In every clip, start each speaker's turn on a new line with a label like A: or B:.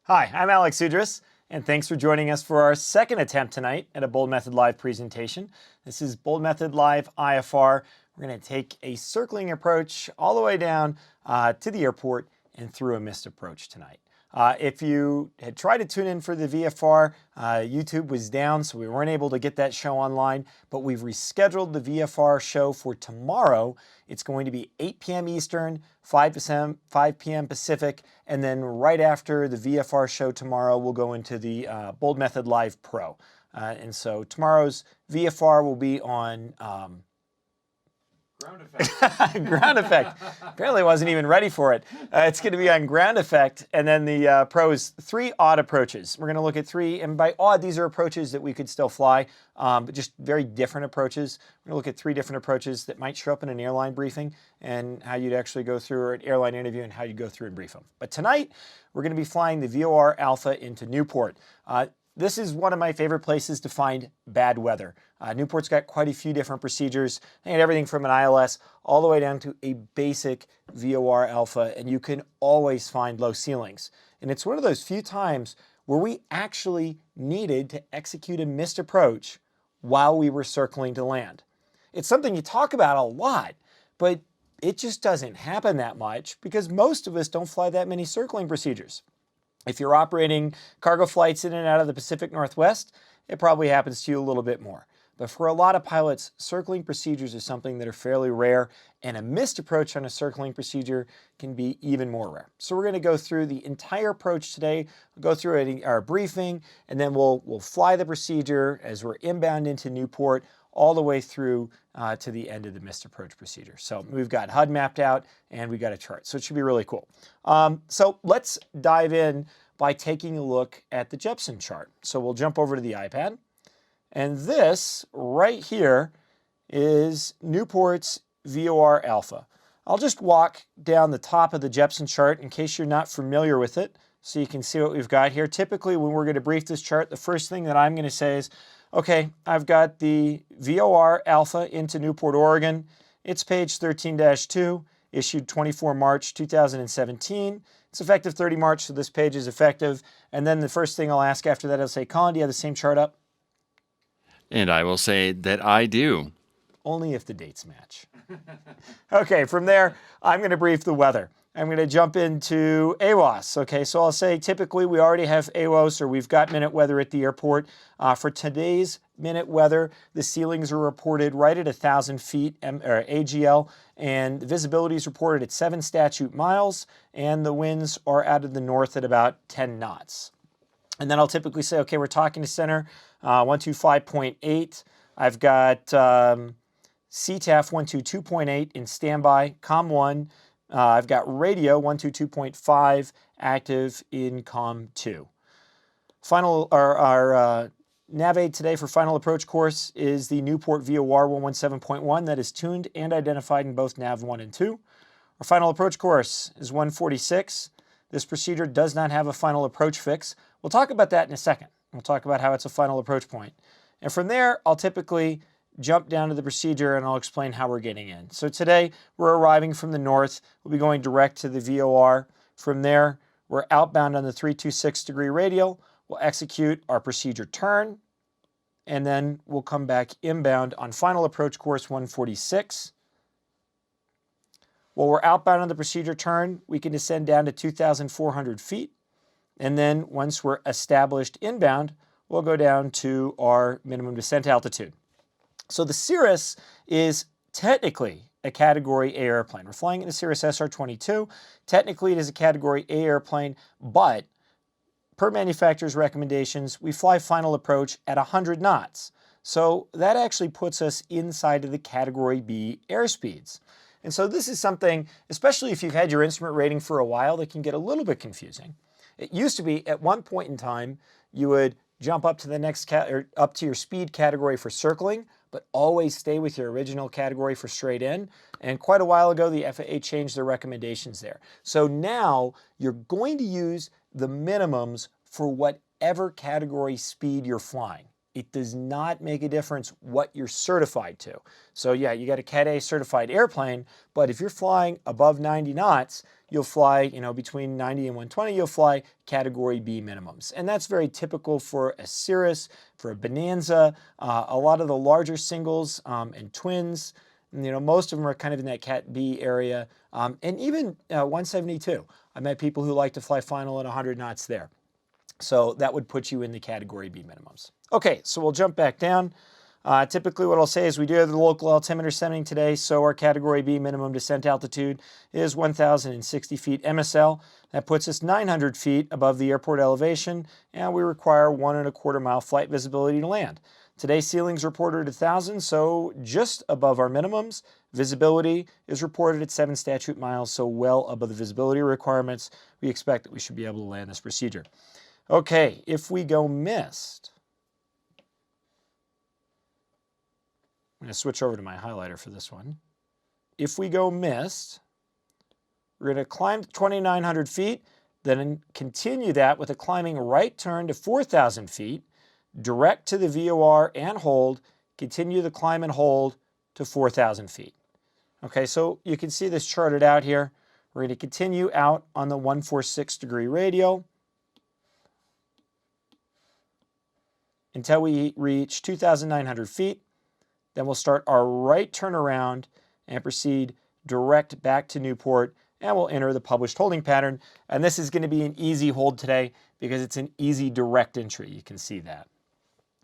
A: Hi, I'm Alex Sudras, and thanks for joining us for our second attempt tonight at a Boldmethod Live presentation. This is Boldmethod Live IFR. We're going to take a circling approach all the way down to the airport and through a missed approach tonight. If you had tried to tune in for the VFR, YouTube was down, so we weren't able to get that show online, but we've rescheduled the VFR show for tomorrow. It's going to be 8 p.m. Eastern, 5 p.m. Pacific, and then right after the VFR show tomorrow, we'll go into the Boldmethod Live Pro. And so tomorrow's VFR will be on
B: Ground effect.
A: ground effect. Apparently I wasn't even ready for it. It's going to be on ground effect, and then the Pro is 3 odd approaches. We're going to look at 3, and by odd, these are approaches that we could still fly, but just very different approaches. We're going to look at 3 different approaches that might show up in an airline briefing and how you'd actually go through, or an airline interview, and how you go through and brief them. But tonight, we're going to be flying the VOR Alpha into Newport. This is one of my favorite places to find bad weather. Newport's got quite a few different procedures, and everything from an ILS all the way down to a basic VOR Alpha, and you can always find low ceilings. And it's one of those few times where we actually needed to execute a missed approach while we were circling to land. It's something you talk about a lot, but it just doesn't happen that much because most of us don't fly that many circling procedures. If you're operating cargo flights in and out of the Pacific Northwest, it probably happens to you a little bit more. But for a lot of pilots, circling procedures is something that are fairly rare, and a missed approach on a circling procedure can be even more rare. So we're going to go through the entire approach today. We'll go through our briefing, and then we'll fly the procedure as we're inbound into Newport all the way through to the end of the missed approach procedure. So we've got HUD mapped out, and we've got a chart. So it should be really cool. So let's dive in by taking a look at the Jepson chart. So we'll jump over to the iPad. And this right here is Newport's VOR Alpha. I'll just walk down the top of the Jepson chart in case you're not familiar with it, so you can see what we've got here. Typically, when we're going to brief this chart, the first thing that I'm going to say is, okay, I've got the VOR Alpha into Newport, Oregon. It's page 13-2, issued 24 March 2017. It's effective 30 March, so this page is effective. And then the first thing I'll ask after that, I'll say, Colin, do you have the same chart up?
B: And I will say that I do.
A: Only if the dates match. Okay, from there, I'm going to brief the weather. I'm going to jump into AWOS. Okay, so I'll say typically we already have AWOS, or we've got minute weather at the airport. For today's minute weather, the ceilings are reported right at 1,000 feet AGL, and the visibility is reported at 7 statute miles, and the winds are out of the north at about 10 knots. And then I'll typically say, okay, we're talking to center, 125.8. I've got CTAF 122.8 in standby, COM 1. I've got radio 122.5 active in COM 2. Our nav aid today for final approach course is the Newport VOR 117.1 that is tuned and identified in both nav 1 and 2. Our final approach course is 146. This procedure does not have a final approach fix. We'll talk about that in a second. We'll talk about how it's a final approach point. And from there, I'll typically jump down to the procedure and I'll explain how we're getting in. So today, we're arriving from the north. We'll be going direct to the VOR. From there, we're outbound on the 326 degree radial. We'll execute our procedure turn, and then we'll come back inbound on final approach course 146. While we're outbound on the procedure turn, we can descend down to 2,400 feet. And then once we're established inbound, we'll go down to our minimum descent altitude. So the Cirrus is technically a Category A airplane. We're flying in the Cirrus SR-22. Technically, it is a Category A airplane, but per manufacturer's recommendations, we fly final approach at 100 knots. So that actually puts us inside of the Category B airspeeds. And so this is something, especially if you've had your instrument rating for a while, that can get a little bit confusing. It used to be at one point in time, you would jump up to the next up to your speed category for circling, but always stay with your original category for straight in. And quite a while ago, the FAA changed their recommendations there. So now you're going to use the minimums for whatever category speed you're flying. it does not make a difference what you're certified to. So yeah, you got a Cat A certified airplane, but if you're flying above 90 knots, you'll fly, between 90 and 120, you'll fly Category B minimums. And that's very typical for a Cirrus, for a Bonanza, a lot of the larger singles and twins. Most of them are kind of in that Cat B area, and even 172. I met people who like to fly final at 100 knots there. So that would put you in the Category B minimums. Okay, so we'll jump back down. Typically what I'll say is we do have the local altimeter setting today, so our Category B minimum descent altitude is 1,060 feet MSL. That puts us 900 feet above the airport elevation, and we require 1.25 mile flight visibility to land. Today's ceiling's reported at 1,000, so just above our minimums. Visibility is reported at 7 statute miles, so well above the visibility requirements. We expect that we should be able to land this procedure. Okay, if we go missed, I'm going to switch over to my highlighter for this one. If we go missed, we're going to climb 2,900 feet, then continue that with a climbing right turn to 4,000 feet, direct to the VOR and hold, continue the climb and hold to 4,000 feet. Okay, so you can see this charted out here. We're going to continue out on the 146 degree radial until we reach 2,900 feet. Then we'll start our right turnaround and proceed direct back to Newport, and we'll enter the published holding pattern. And this is going to be an easy hold today because it's an easy direct entry. You can see that.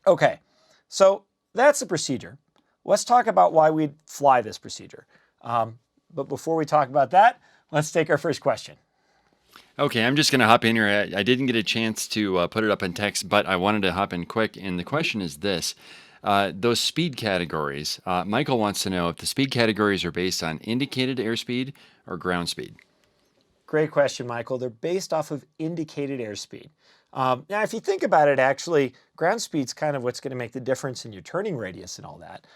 A: Okay, so that's the procedure. Let's talk about why we'd fly this procedure. But before we talk about that, let's take our first question.
B: Okay, I'm just going to hop in here. I didn't get a chance to put it up in text, but I wanted to hop in quick. And the question is this. Those speed categories, Michael wants to know if the speed categories are based on indicated airspeed or ground speed.
A: Great question, Michael. They're based off of indicated airspeed. Now, if you think about it, actually, ground speed's kind of what's going to make the difference in your turning radius and all that.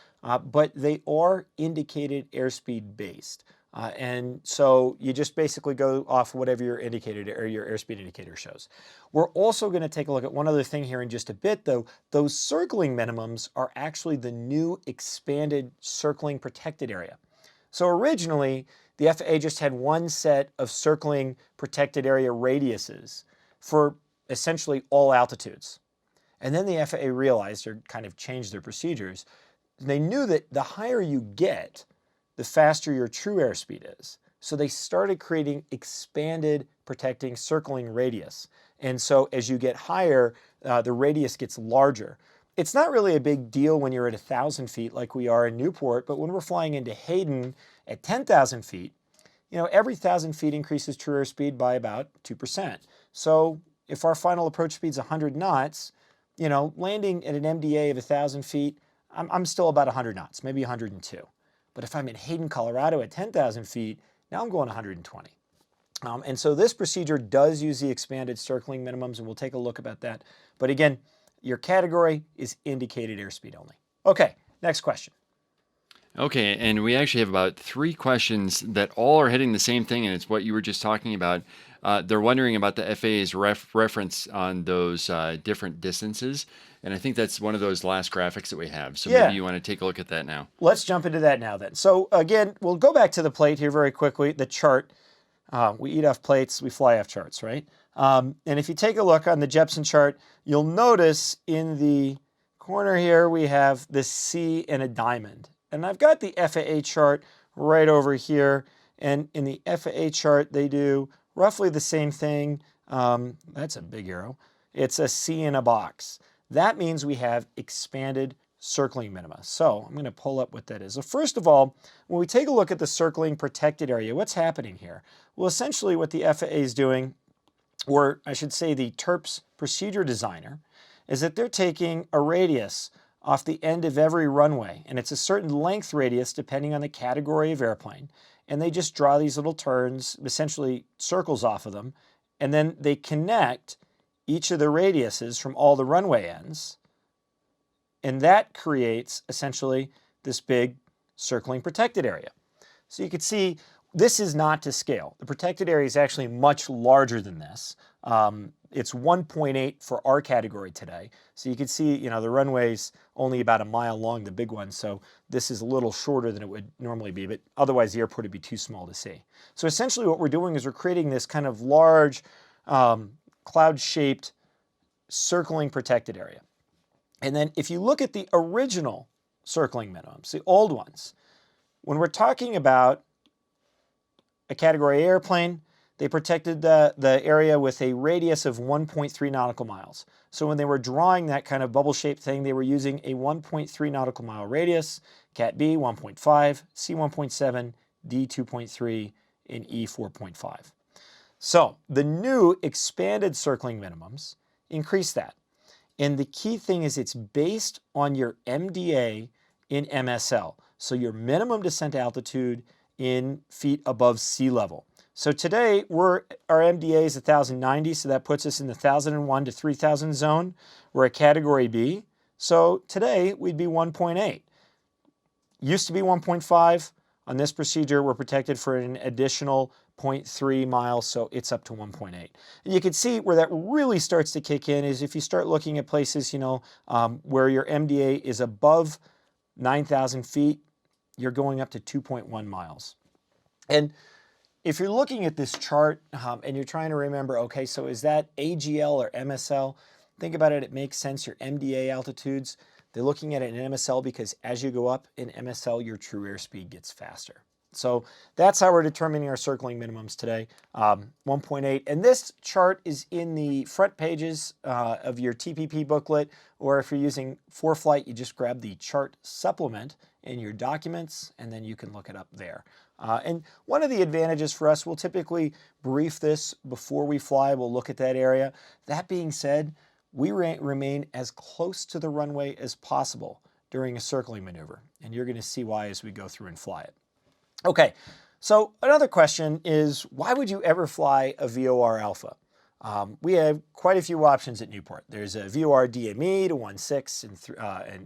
A: But they are indicated airspeed based. And so you just basically go off whatever your indicated or your airspeed indicator shows. We're also going to take a look at one other thing here in just a bit, though. Those circling minimums are actually the new expanded circling protected area. So originally, the FAA just had one set of circling protected area radiuses for essentially all altitudes. And then the FAA realized, or kind of changed their procedures, they knew that the higher you get, the faster your true airspeed is. So they started creating expanded protecting circling radius. And so as you get higher, the radius gets larger. It's not really a big deal when you're at 1,000 feet like we are in Newport, but when we're flying into Hayden at 10,000 feet, every 1,000 feet increases true airspeed by about 2%. So if our final approach speed's 100 knots, landing at an MDA of 1,000 feet, I'm still about 100 knots, maybe 102. But if I'm in Hayden, Colorado at 10,000 feet, now I'm going 120. And so this procedure does use the expanded circling minimums, and we'll take a look about that. But again, your category is indicated airspeed only. Okay, next question.
B: Okay, and we actually have about 3 questions that all are hitting the same thing, and it's what you were just talking about. They're wondering about the FAA's reference on those different distances, and I think that's one of those last graphics that we have. So maybe you want to take a look at that now.
A: Let's jump into that now then. So again, we'll go back to the plate here very quickly, the chart. We eat off plates, we fly off charts, right? And if you take a look on the Jepson chart, you'll notice in the corner here we have the C and a diamond. And I've got the FAA chart right over here. And in the FAA chart, they do roughly the same thing. That's a big arrow. It's a C in a box. That means we have expanded circling minima. So I'm going to pull up what that is. So first of all, when we take a look at the circling protected area, what's happening here? Well, essentially what the FAA is doing, or I should say the TERPS procedure designer, is that they're taking a radius off the end of every runway, and it's a certain length radius depending on the category of airplane, and they just draw these little turns, essentially circles off of them, and then they connect each of the radiuses from all the runway ends, and that creates essentially this big circling protected area. So you can see this is not to scale. The protected area is actually much larger than this. It's 1.8 for our category today. So you can see, the runway's only about a mile long, the big one. So this is a little shorter than it would normally be, but otherwise the airport would be too small to see. So essentially what we're doing is we're creating this kind of large cloud-shaped circling protected area. And then if you look at the original circling minimums, the old ones, when we're talking about a category A airplane, they protected the area with a radius of 1.3 nautical miles. So when they were drawing that kind of bubble-shaped thing, they were using a 1.3 nautical mile radius, Cat B 1.5, C 1.7, D 2.3, and E 4.5. So the new expanded circling minimums increase that. And the key thing is it's based on your MDA in MSL. So your minimum descent altitude in feet above sea level. So today our MDA is 1,090, so that puts us in the 1,001 to 3,000 zone. We're a category B, so today we'd be 1.8. Used to be 1.5. On this procedure, we're protected for an additional 0.3 miles, so it's up to 1.8. And you can see where that really starts to kick in is if you start looking at places, where your MDA is above 9,000 feet, you're going up to 2.1 miles. And if you're looking at this chart and you're trying to remember, okay, so is that AGL or MSL? Think about it, it makes sense. Your MDA altitudes, they're looking at it in MSL because as you go up in MSL, your true airspeed gets faster. So that's how we're determining our circling minimums today, 1.8. And this chart is in the front pages of your TPP booklet, or if you're using ForeFlight, you just grab the chart supplement in your documents, and then you can look it up there. And one of the advantages for us, we'll typically brief this before we fly. We'll look at that area. That being said, we remain as close to the runway as possible during a circling maneuver. And you're going to see why as we go through and fly it. Okay, so another question is, why would you ever fly a VOR Alpha? We have quite a few options at Newport. There's a VOR DME to 1.6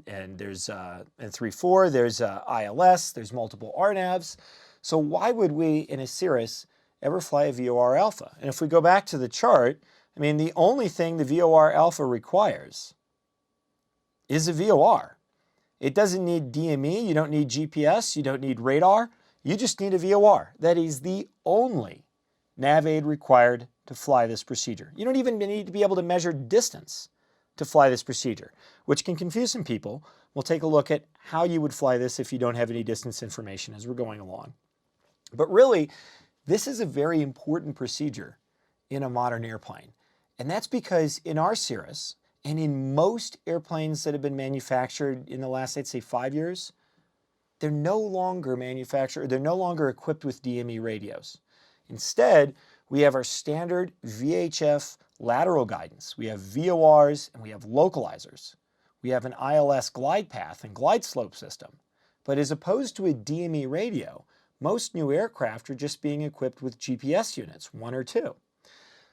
A: and there's and 3.4. There's ILS. There's multiple RNAVs. So why would we in a Cirrus ever fly a VOR Alpha? And if we go back to the chart, I mean, the only thing the VOR Alpha requires is a VOR. It doesn't need DME. You don't need GPS. You don't need radar. You just need a VOR. That is the only nav aid required to fly this procedure. You don't even need to be able to measure distance to fly this procedure, which can confuse some people. We'll take a look at how you would fly this if you don't have any distance information as we're going along. But really, this is a very important procedure in a modern airplane. And that's because in our Cirrus, and in most airplanes that have been manufactured in the last, I'd say, 5 years, they're no longer manufactured, they're no longer equipped with DME radios. Instead, we have our standard VHF lateral guidance. We have VORs and we have localizers. We have an ILS glide path and glide slope system. But as opposed to a DME radio, most new aircraft are just being equipped with GPS units, 1 or 2.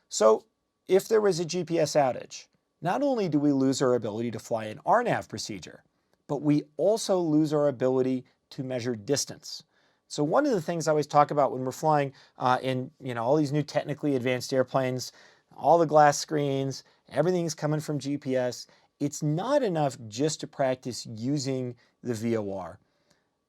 A: So if there was a GPS outage, not only do we lose our ability to fly an RNAV procedure, but we also lose our ability to measure distance. So one of the things I always talk about when we're flying in all these new technically advanced airplanes, all the glass screens, everything's coming from GPS. It's not enough just to practice using the VOR,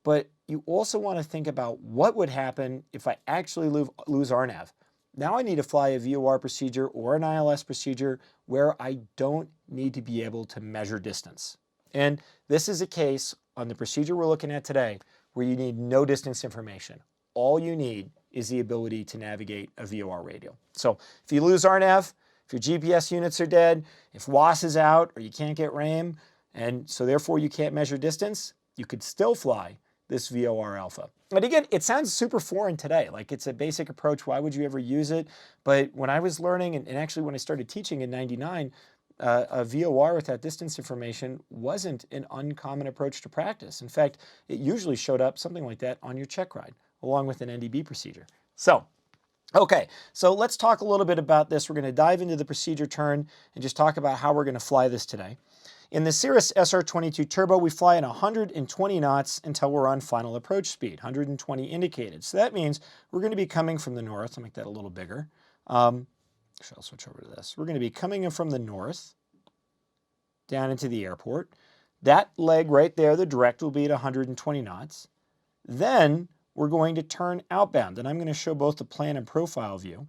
A: but you also want to think about what would happen if I actually lose RNAV. Now I need to fly a VOR procedure or an ILS procedure where I don't need to be able to measure distance. And this is a case on the procedure we're looking at today where you need no distance information. All you need is the ability to navigate a VOR radio. So if you lose RNAV, if your GPS units are dead, if WAS is out or you can't get RAM, and so therefore you can't measure distance, you could still fly this VOR Alpha. But again, it sounds super foreign today. Like it's a basic approach. Why would you ever use it? But when I was learning, and actually when I started teaching in '99, a VOR with that distance information wasn't an uncommon approach to practice. In fact, it usually showed up something like that on your check ride, along with an NDB procedure. So, okay, so let's talk a little bit about this. We're going to dive into the procedure turn and just talk about how we're going to fly this today. In the Cirrus SR22 Turbo, we fly at 120 knots until we're on final approach speed, 120 indicated. So that means we're going to be coming from the north. I'll make that a little bigger. Actually, I'll switch over to this. We're going to be coming in from the north down into the airport. That leg right there, the direct, will be at 120 knots. Then we're going to turn outbound, and I'm going to show both the plan and profile view.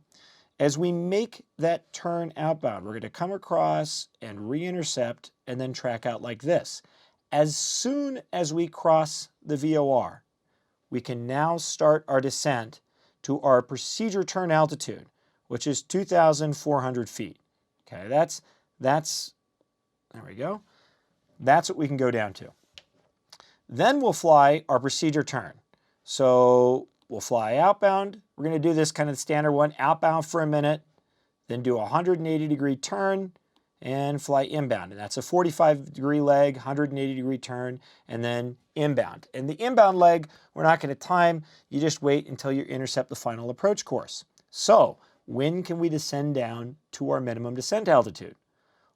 A: As we make that turn outbound, we're going to come across and re-intercept and then track out like this. As soon as we cross the VOR, we can now start our descent to our procedure turn altitude, which is 2,400 feet. Okay, that's, there we go. That's what we can go down to. Then we'll fly our procedure turn. So we'll fly outbound. We're going to do this kind of standard one, outbound for a minute, then do a 180-degree turn and fly inbound. And that's a 45-degree leg, 180-degree turn, and then inbound. And the inbound leg, we're not going to time. You just wait until you intercept the final approach course. So when can we descend down to our minimum descent altitude?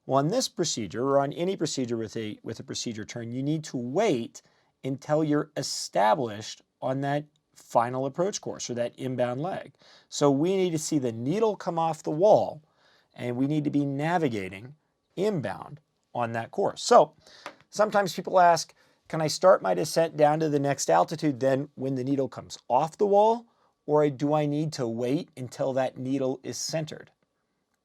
A: Well, on this procedure, or on any procedure with a procedure turn, you need to wait until you're established on that final approach course or that inbound leg. So we need to see the needle come off the wall, and we need to be navigating inbound on that course. So sometimes people ask, can I start my descent down to the next altitude then when the needle comes off the wall, or do I need to wait until that needle is centered?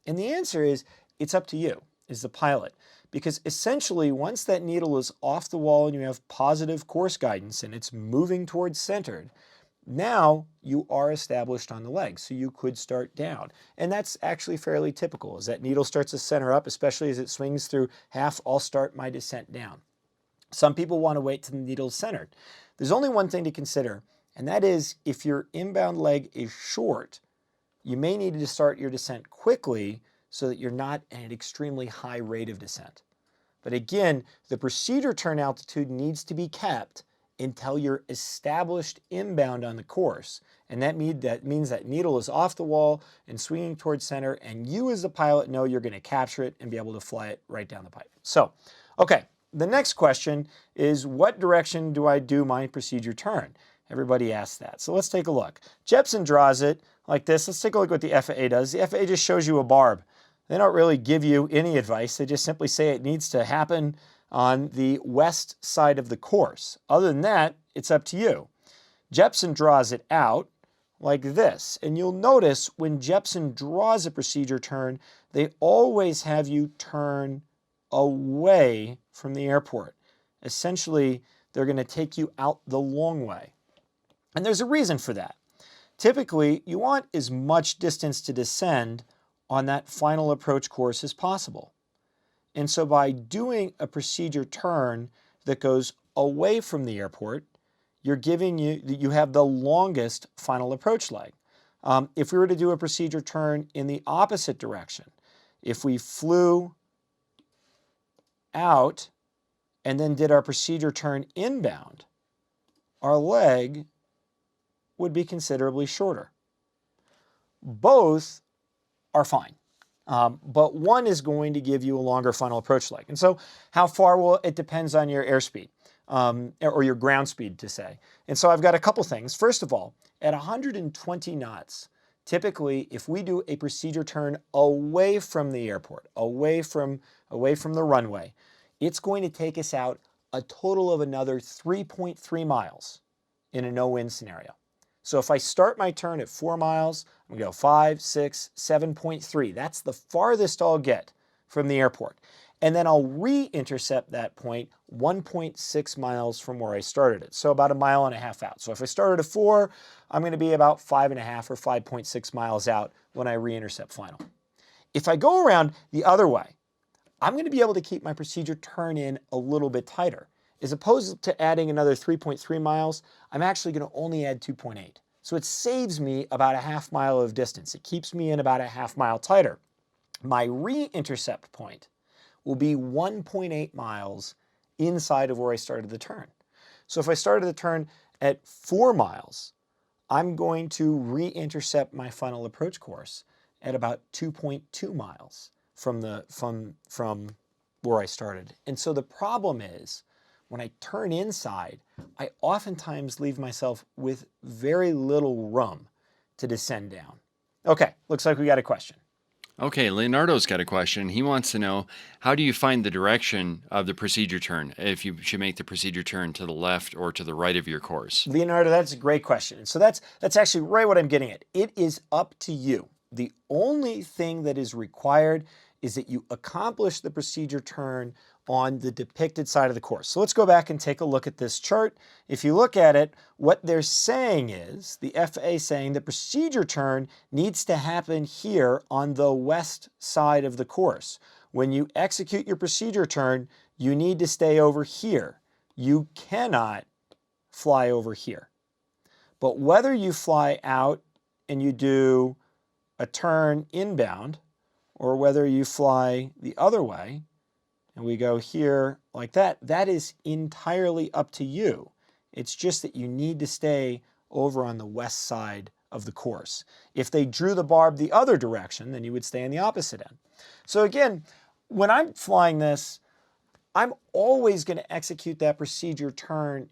A: And the answer is, it's up to you as the pilot, because essentially once that needle is off the wall and you have positive course guidance and it's moving towards centered, now you are established on the leg, so you could start down. And that's actually fairly typical. As that needle starts to center up, especially as it swings through half, I'll start my descent down. Some people want to wait till the needle's centered. There's only one thing to consider, and that is if your inbound leg is short, you may need to start your descent quickly so that you're not at an extremely high rate of descent. But again, the procedure turn altitude needs to be kept until you're established inbound on the course. And that means that needle is off the wall and swinging towards center, and you as the pilot know you're going to capture it and be able to fly it right down the pipe. So, okay, the next question is, what direction do I do my procedure turn? Everybody asks that. So let's take a look. Jepson draws it like this. Let's take a look at what the FAA does. The FAA just shows you a barb. They don't really give you any advice. They just simply say it needs to happen on the west side of the course. Other than that, it's up to you. Jepson draws it out like this. And you'll notice when Jepson draws a procedure turn, they always have you turn away from the airport. Essentially, they're going to take you out the long way. And there's a reason for that. Typically, you want as much distance to descend on that final approach course as possible. And so by doing a procedure turn that goes away from the airport, you have the longest final approach leg. If we were to do a procedure turn in the opposite direction, if we flew out and then did our procedure turn inbound, our leg would be considerably shorter. Both are fine. But one is going to give you a longer final approach leg. And so how far? Well, it depends on your airspeed, or your ground speed to say. And so I've got a couple things. First of all, at 120 knots, typically if we do a procedure turn away from the airport, away from the runway, it's going to take us out a total of another 3.3 miles in a no-wind scenario. So if I start my turn at 4 miles, I'm going to go 5, 6, 7.3. That's the farthest I'll get from the airport. And then I'll re-intercept that point 1.6 miles from where I started it. So about 1.5 miles out. So if I started at 4, I'm going to be about 5.5 or 5.6 miles out when I re-intercept final. If I go around the other way, I'm going to be able to keep my procedure turn in a little bit tighter. As opposed to adding another 3.3 miles, I'm actually going to only add 2.8. So it saves me about 0.5 mile of distance. It keeps me in about 0.5 mile tighter. My re-intercept point will be 1.8 miles inside of where I started the turn. So if I started the turn at 4 miles, I'm going to re-intercept my final approach course at about 2.2 miles from where I started. And so the problem is, when I turn inside, I oftentimes leave myself with very little room to descend down. Okay, looks like we got a question.
B: Okay, Leonardo's got a question. He wants to know, how do you find the direction of the procedure turn, if you should make the procedure turn to the left or to the right of your course?
A: Leonardo, that's a great question. And so that's actually right what I'm getting at. It is up to you. The only thing that is required is that you accomplish the procedure turn on the depicted side of the course. So let's go back and take a look at this chart. If you look at it, what they're saying is, the FAA saying the procedure turn needs to happen here on the west side of the course. When you execute your procedure turn, you need to stay over here. You cannot fly over here. But whether you fly out and you do a turn inbound, or whether you fly the other way and we go here like that, that is entirely up to you. It's just that you need to stay over on the west side of the course. If they drew the barb the other direction, then you would stay on the opposite end. So again, when I'm flying this, I'm always going to execute that procedure turn.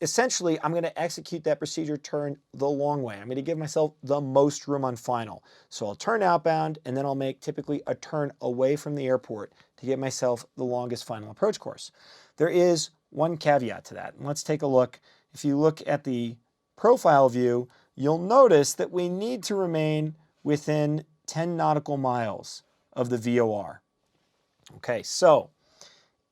A: Essentially, I'm going to execute that procedure turn the long way. I'm going to give myself the most room on final. So I'll turn outbound, and then I'll make typically a turn away from the airport to give myself the longest final approach course. There is one caveat to that. And let's take a look. If you look at the profile view, you'll notice that we need to remain within 10 nautical miles of the VOR. Okay, so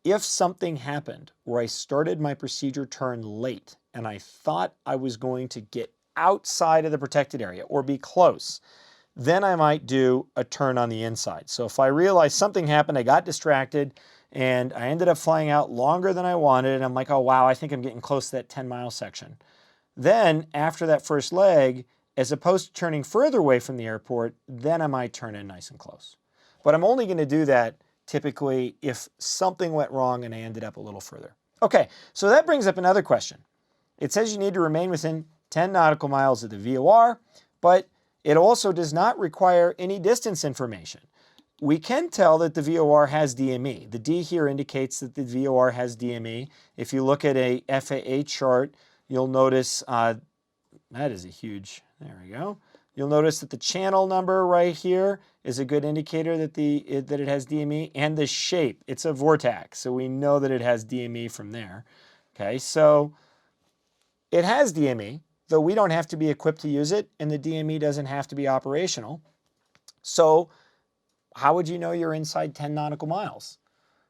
A: if something happened where I started my procedure turn late and I thought I was going to get outside of the protected area or be close, then I might do a turn on the inside. So if I realized something happened, I got distracted, and I ended up flying out longer than I wanted, and I'm like, oh wow, I think I'm getting close to that 10-mile section. Then after that first leg, as opposed to turning further away from the airport, then I might turn in nice and close. But I'm only going to do that typically if something went wrong and I ended up a little further. Okay, so that brings up another question. It says you need to remain within 10 nautical miles of the VOR, but it also does not require any distance information. We can tell that the VOR has DME. The D here indicates that the VOR has DME. If you look at a FAA chart, you'll notice that is a huge, there we go. You'll notice that the channel number right here is a good indicator that it has DME, and the shape, it's a vortex, so we know that it has DME from there. Okay, so it has DME, though we don't have to be equipped to use it, and the DME doesn't have to be operational. So how would you know you're inside 10 nautical miles?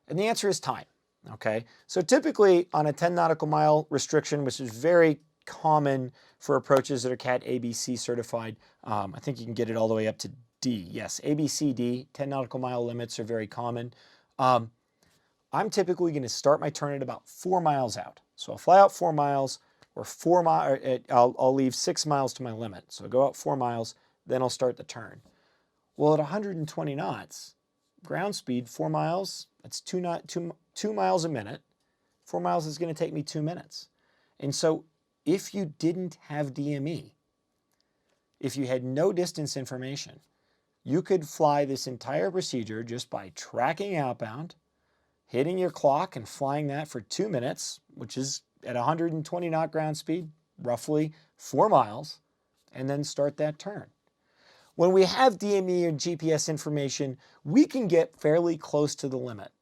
A: And the answer is time. Okay, so typically on a 10 nautical mile restriction, which is very common for approaches that are CAT ABC certified. I think you can get it all the way up to D. Yes, ABCD, 10 nautical mile limits are very common. I'm typically going to start my turn at about 4 miles out. So I'll fly out 4 miles, or I'll leave 6 miles to my limit. So I'll go out 4 miles, then I'll start the turn. Well, at 120 knots, ground speed, 4 miles, that's 2 miles a minute. 4 miles is going to take me 2 minutes. And so if you didn't have DME, if you had no distance information, you could fly this entire procedure just by tracking outbound, hitting your clock and flying that for 2 minutes, which is at 120 knot ground speed, roughly 4 miles, and then start that turn. When we have DME and GPS information, we can get fairly close to the limit.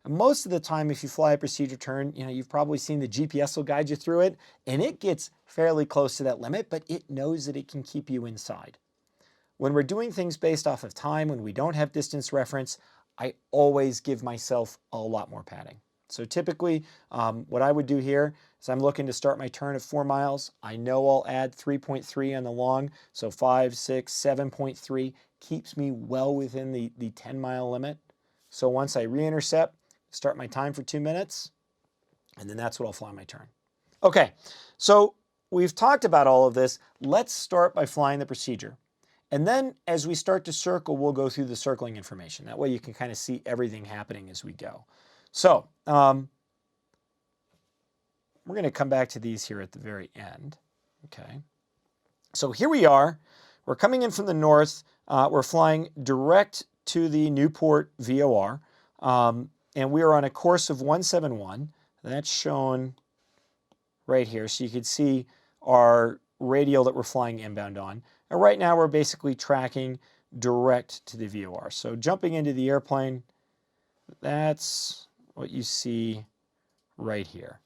A: And most of the time, if you fly a procedure turn, you've probably seen the GPS will guide you through it, and it gets fairly close to that limit, but it knows that it can keep you inside. When we're doing things based off of time, when we don't have distance reference, I always give myself a lot more padding. So typically, what I would do here is I'm looking to start my turn at 4 miles. I know I'll add 3.3 on the long, so 5, 6, 7.3 keeps me well within the 10-mile limit. So once I re-intercept, start my time for 2 minutes, and then that's what I'll fly my turn. Okay, so we've talked about all of this. Let's start by flying the procedure. And then as we start to circle, we'll go through the circling information. That way you can kind of see everything happening as we go. So we're going to come back to these here at the very end. Okay, so here we are. We're coming in from the north. We're flying direct to the Newport VOR. And we are on a course of 171. That's shown right here. So you can see our radial that we're flying inbound on. And right now we're basically tracking direct to the VOR. So jumping into the airplane, that's what you see right here.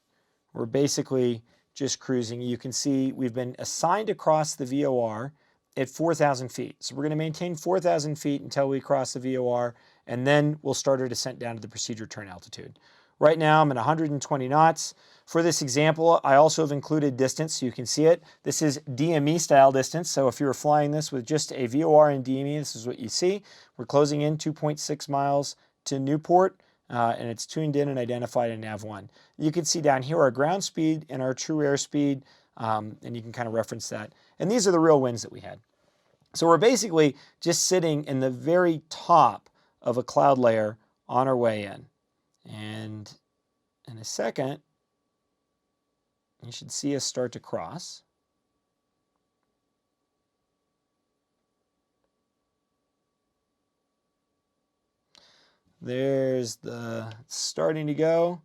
A: We're basically just cruising. You can see we've been assigned to cross the VOR at 4,000 feet. So we're going to maintain 4,000 feet until we cross the VOR, and then we'll start our descent down to the procedure turn altitude. Right now I'm at 120 knots. For this example, I also have included distance so you can see it. This is DME style distance. So if you were flying this with just a VOR and DME, this is what you see. We're closing in 2.6 miles to Newport, and it's tuned in and identified in nav1. You can see down here our ground speed and our true airspeed, and you can kind of reference that. And these are the real winds that we had. So we're basically just sitting in the very top of a cloud layer on our way in. And in a second, you should see us start to cross. There's the starting to go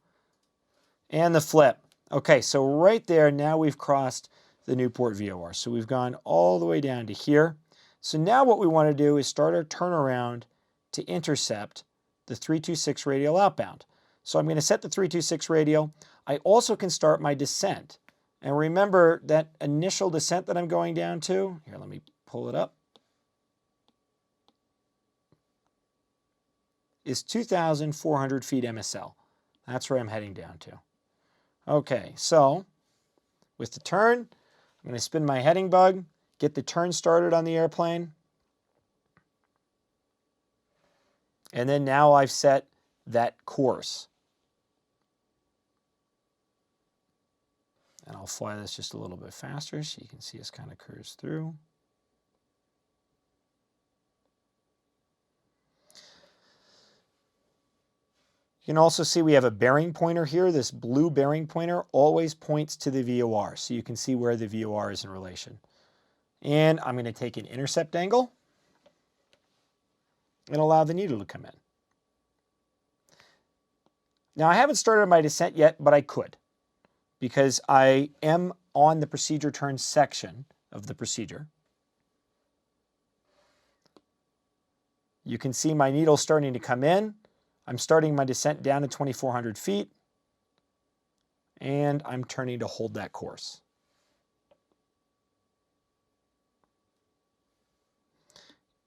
A: and the flip. Okay, so right there, now we've crossed the Newport VOR. So we've gone all the way down to here. So now what we want to do is start our turnaround to intercept the 326 radial outbound. So I'm going to set the 326 radial. I also can start my descent. And remember that initial descent that I'm going down to, here, let me pull it up, is 2,400 feet MSL. That's where I'm heading down to. Okay, so with the turn, I'm going to spin my heading bug, get the turn started on the airplane. And then now I've set that course. And I'll fly this just a little bit faster so you can see us kind of cruise through. You can also see we have a bearing pointer here. This blue bearing pointer always points to the VOR, so you can see where the VOR is in relation. And I'm going to take an intercept angle and allow the needle to come in. Now I haven't started my descent yet, but I could, because I am on the procedure turn section of the procedure. You can see my needle starting to come in. I'm starting my descent down to 2,400 feet, and I'm turning to hold that course.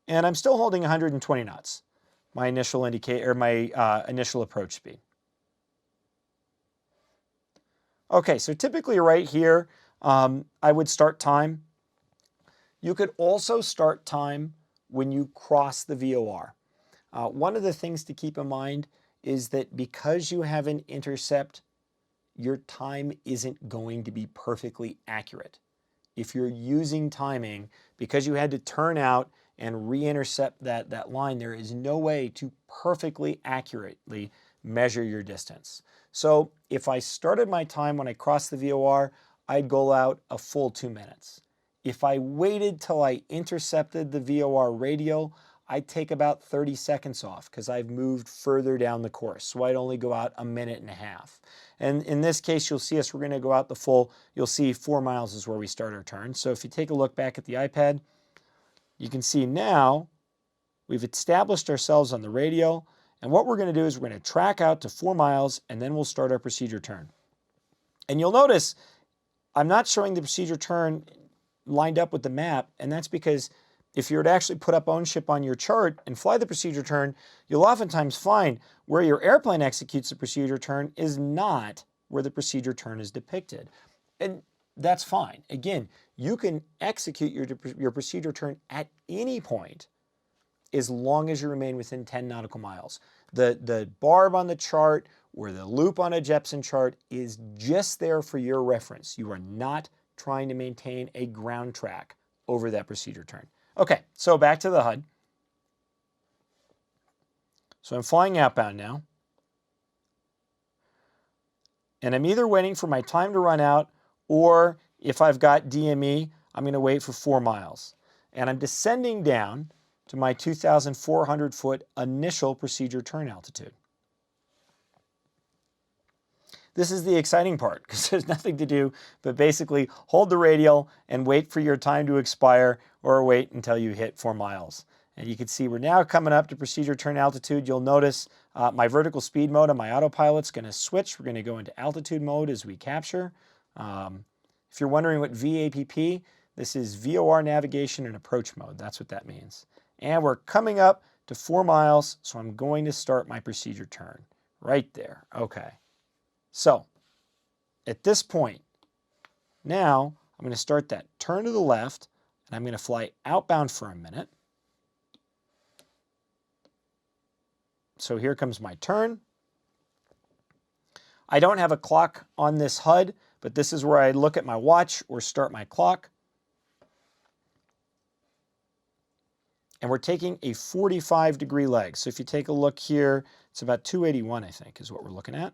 A: And I'm still holding 120 knots, my initial initial approach speed. Okay, so typically right here, I would start time. You could also start time when you cross the VOR. One of the things to keep in mind is that because you have an intercept, your time isn't going to be perfectly accurate. If you're using timing, because you had to turn out and re-intercept that line, there is no way to perfectly accurately measure your distance. So if I started my time when I crossed the VOR, I'd go out a full 2 minutes. If I waited till I intercepted the VOR radial, I'd take about 30 seconds off because I've moved further down the course. So I'd only go out a minute and a half. And in this case, you'll see us, we're going to go out the full, you'll see 4 miles is where we start our turn. So if you take a look back at the iPad, you can see now we've established ourselves on the radial. And what we're going to do is we're going to track out to 4 miles, and then we'll start our procedure turn. And you'll notice I'm not showing the procedure turn lined up with the map, and that's because if you were to actually put up ownership on your chart and fly the procedure turn, you'll oftentimes find where your airplane executes the procedure turn is not where the procedure turn is depicted. And that's fine. Again, you can execute your procedure turn at any point as long as you remain within 10 nautical miles. The barb on the chart or the loop on a Jepson chart is just there for your reference. You are not trying to maintain a ground track over that procedure turn. Okay, so back to the HUD. So I'm flying outbound now. And I'm either waiting for my time to run out, or if I've got DME, I'm going to wait for 4 miles. And I'm descending down to my 2,400 foot initial procedure turn altitude. This is the exciting part because there's nothing to do but basically hold the radial and wait for your time to expire or wait until you hit 4 miles. And you can see we're now coming up to procedure turn altitude. You'll notice my vertical speed mode on my autopilot's going to switch. We're going to go into altitude mode as we capture. If you're wondering what VAPP, this is VOR navigation and approach mode. That's what that means. And we're coming up to 4 miles, so I'm going to start my procedure turn right there. Okay. So at this point, now I'm going to start that turn to the left, and I'm going to fly outbound for a minute. So here comes my turn. I don't have a clock on this HUD, but this is where I look at my watch or start my clock. And we're taking a 45-degree leg. So if you take a look here, it's about 281, I think, is what we're looking at.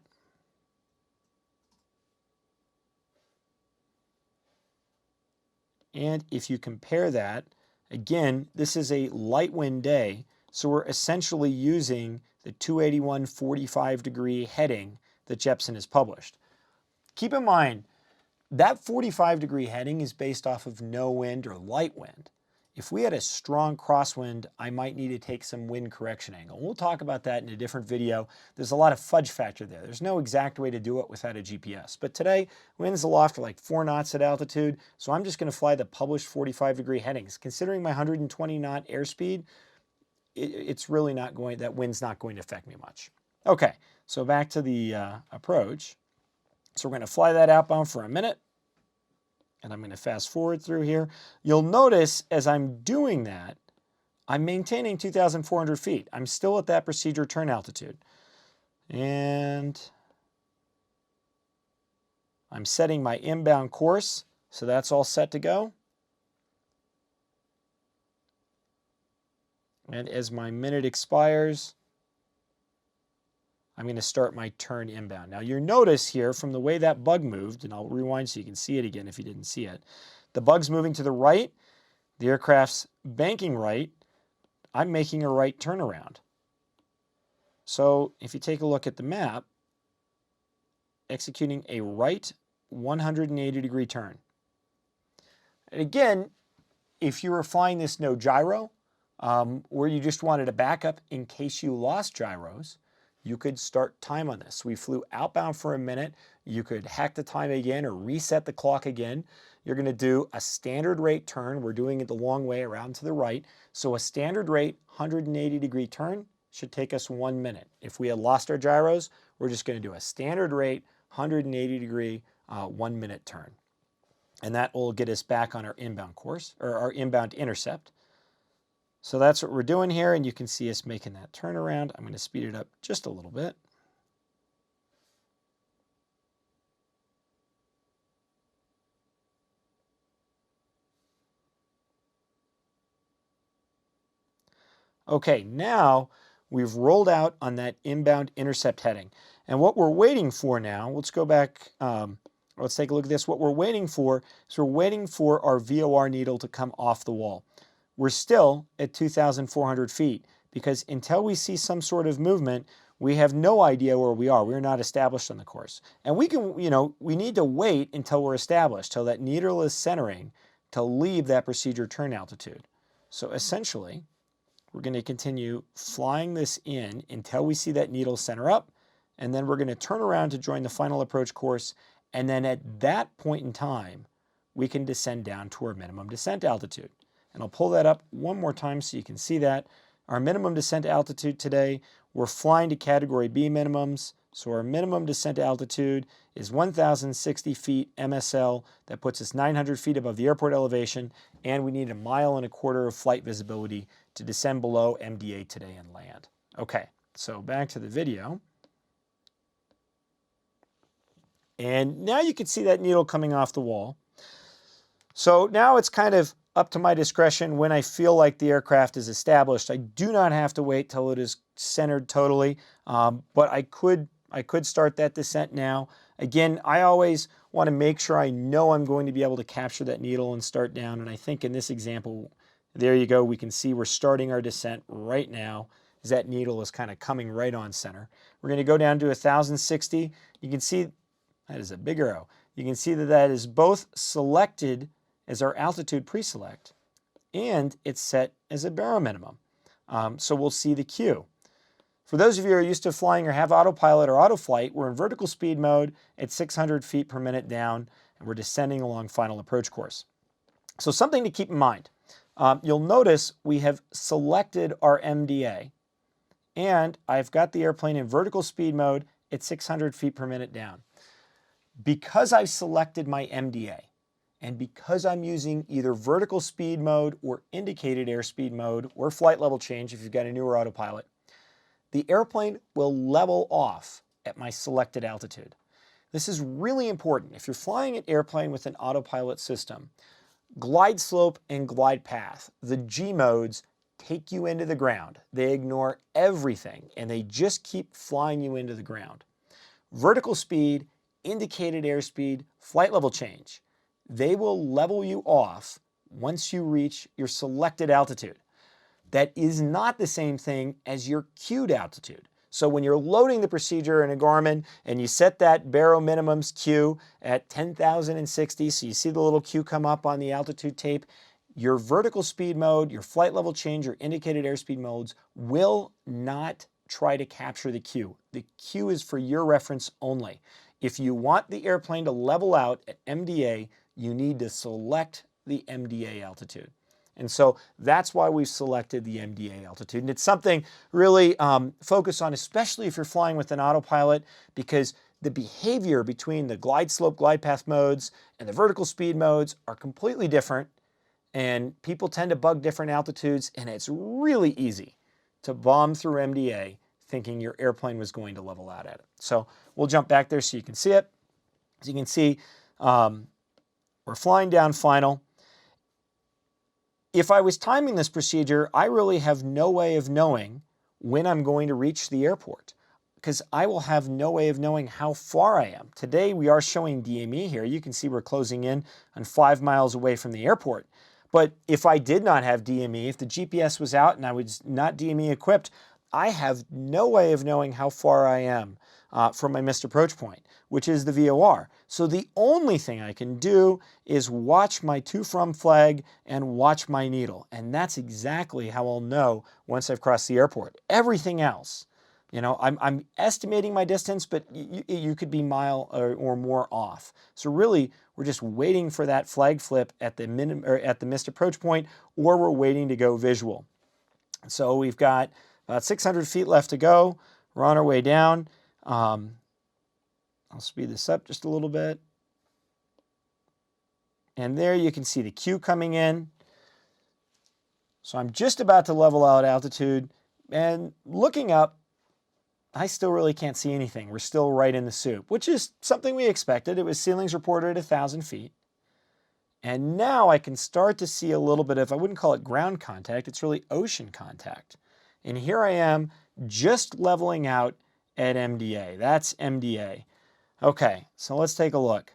A: And if you compare that, again, this is a light wind day, so we're essentially using the 281 45-degree heading that Jepson has published. Keep in mind, that 45-degree heading is based off of no wind or light wind. If we had a strong crosswind, I might need to take some wind correction angle. We'll talk about that in a different video. There's a lot of fudge factor there. There's no exact way to do it without a GPS. But today, winds aloft are like 4 knots at altitude, so I'm just going to fly the published 45-degree headings. Considering my 120-knot airspeed, it's really not going, that wind's not going to affect me much. Okay, so back to the approach. So we're going to fly that outbound for a minute. And I'm going to fast forward through here. You'll notice as I'm doing that, I'm maintaining 2,400 feet. I'm still at that procedure turn altitude. And I'm setting my inbound course, so that's all set to go. And as my minute expires, I'm going to start my turn inbound. Now you'll notice here from the way that bug moved, and I'll rewind so you can see it again if you didn't see it. The bug's moving to the right, the aircraft's banking right, I'm making a right turnaround. So if you take a look at the map, executing a right 180-degree turn. And again, if you were flying this no gyro, or you just wanted a backup in case you lost gyros, you could start time on this. We flew outbound for a minute. You could hack the time again or reset the clock again. You're going to do a standard rate turn. We're doing it the long way around to the right. So a standard rate 180-degree turn should take us 1 minute. If we had lost our gyros, we're just going to do a standard rate 180-degree 1 minute turn. And that will get us back on our inbound course, or our inbound intercept. So that's what we're doing here, and you can see us making that turnaround. I'm going to speed it up just a little bit. Okay, now we've rolled out on that inbound intercept heading. And what we're waiting for now, let's go back, let's take a look at this. What we're waiting for is we're waiting for our VOR needle to come off the wall. We're still at 2,400 feet because until we see some sort of movement, we have no idea where we are. We're not established on the course. And we can, we need to wait until we're established, till that needle is centering to leave that procedure turn altitude. So essentially, we're going to continue flying this in until we see that needle center up, and then we're going to turn around to join the final approach course, and then at that point in time, we can descend down to our minimum descent altitude. And I'll pull that up one more time so you can see that. Our minimum descent altitude today, we're flying to Category B minimums. So our minimum descent altitude is 1,060 feet MSL. That puts us 900 feet above the airport elevation. And we need 1.25 miles of flight visibility to descend below MDA today and land. Okay, so back to the video. And now you can see that needle coming off the wall. So now it's kind of up to my discretion when I feel like the aircraft is established. I do not have to wait till it is centered totally, but I could start that descent now. Again, I always want to make sure I know I'm going to be able to capture that needle and start down. And I think in this example, there you go. We can see we're starting our descent right now as that needle is kind of coming right on center. We're going to go down to 1,060. You can see that is a big arrow. You can see that that is both selected as our altitude pre-select, and it's set as a baro minimum. So we'll see the Q. For those of you who are used to flying or have autopilot or autoflight, we're in vertical speed mode at 600 feet per minute down, and we're descending along final approach course. So something to keep in mind. You'll notice we have selected our MDA, and I've got the airplane in vertical speed mode at 600 feet per minute down. Because I've selected my MDA, and because I'm using either vertical speed mode or indicated airspeed mode or flight level change if you've got a newer autopilot, the airplane will level off at my selected altitude. This is really important. If you're flying an airplane with an autopilot system, glide slope and glide path, the G modes, take you into the ground. They ignore everything and they just keep flying you into the ground. Vertical speed, indicated airspeed, flight level change, they will level you off once you reach your selected altitude. That is not the same thing as your cued altitude. So when you're loading the procedure in a Garmin and you set that baro minimums Q at 10,060, so you see the little Q come up on the altitude tape, your vertical speed mode, your flight level change, your indicated airspeed modes will not try to capture the Q. The Q is for your reference only. If you want the airplane to level out at MDA, you need to select the MDA altitude. And so that's why we've selected the MDA altitude. And it's something really focus on, especially if you're flying with an autopilot, because the behavior between the glide slope, glide path modes and the vertical speed modes are completely different. And people tend to bug different altitudes, and it's really easy to bomb through MDA thinking your airplane was going to level out at it. So we'll jump back there so you can see it. As you can see, we're flying down final. If I was timing this procedure, I really have no way of knowing when I'm going to reach the airport because I will have no way of knowing how far I am. Today we are showing DME here. You can see we're closing in on 5 miles away from the airport. But if I did not have DME, if the GPS was out and I was not DME equipped, I have no way of knowing how far I am from my missed approach point, which is the VOR. So the only thing I can do is watch my to from flag and watch my needle. And that's exactly how I'll know once I've crossed the airport. Everything else, you know, I'm estimating my distance, but you could be mile or more off. So really, we're just waiting for that flag flip at the missed approach point, or we're waiting to go visual. So we've got about 600 feet left to go. We're on our way down. I'll speed this up just a little bit. And there you can see the Q coming in. So I'm just about to level out altitude, and looking up, I still really can't see anything. We're still right in the soup, which is something we expected. It was ceilings reported at 1,000 feet. And now I can start to see a little bit of, I wouldn't call it ground contact, it's really ocean contact. And here I am just leveling out at MDA. That's MDA. Okay, so let's take a look.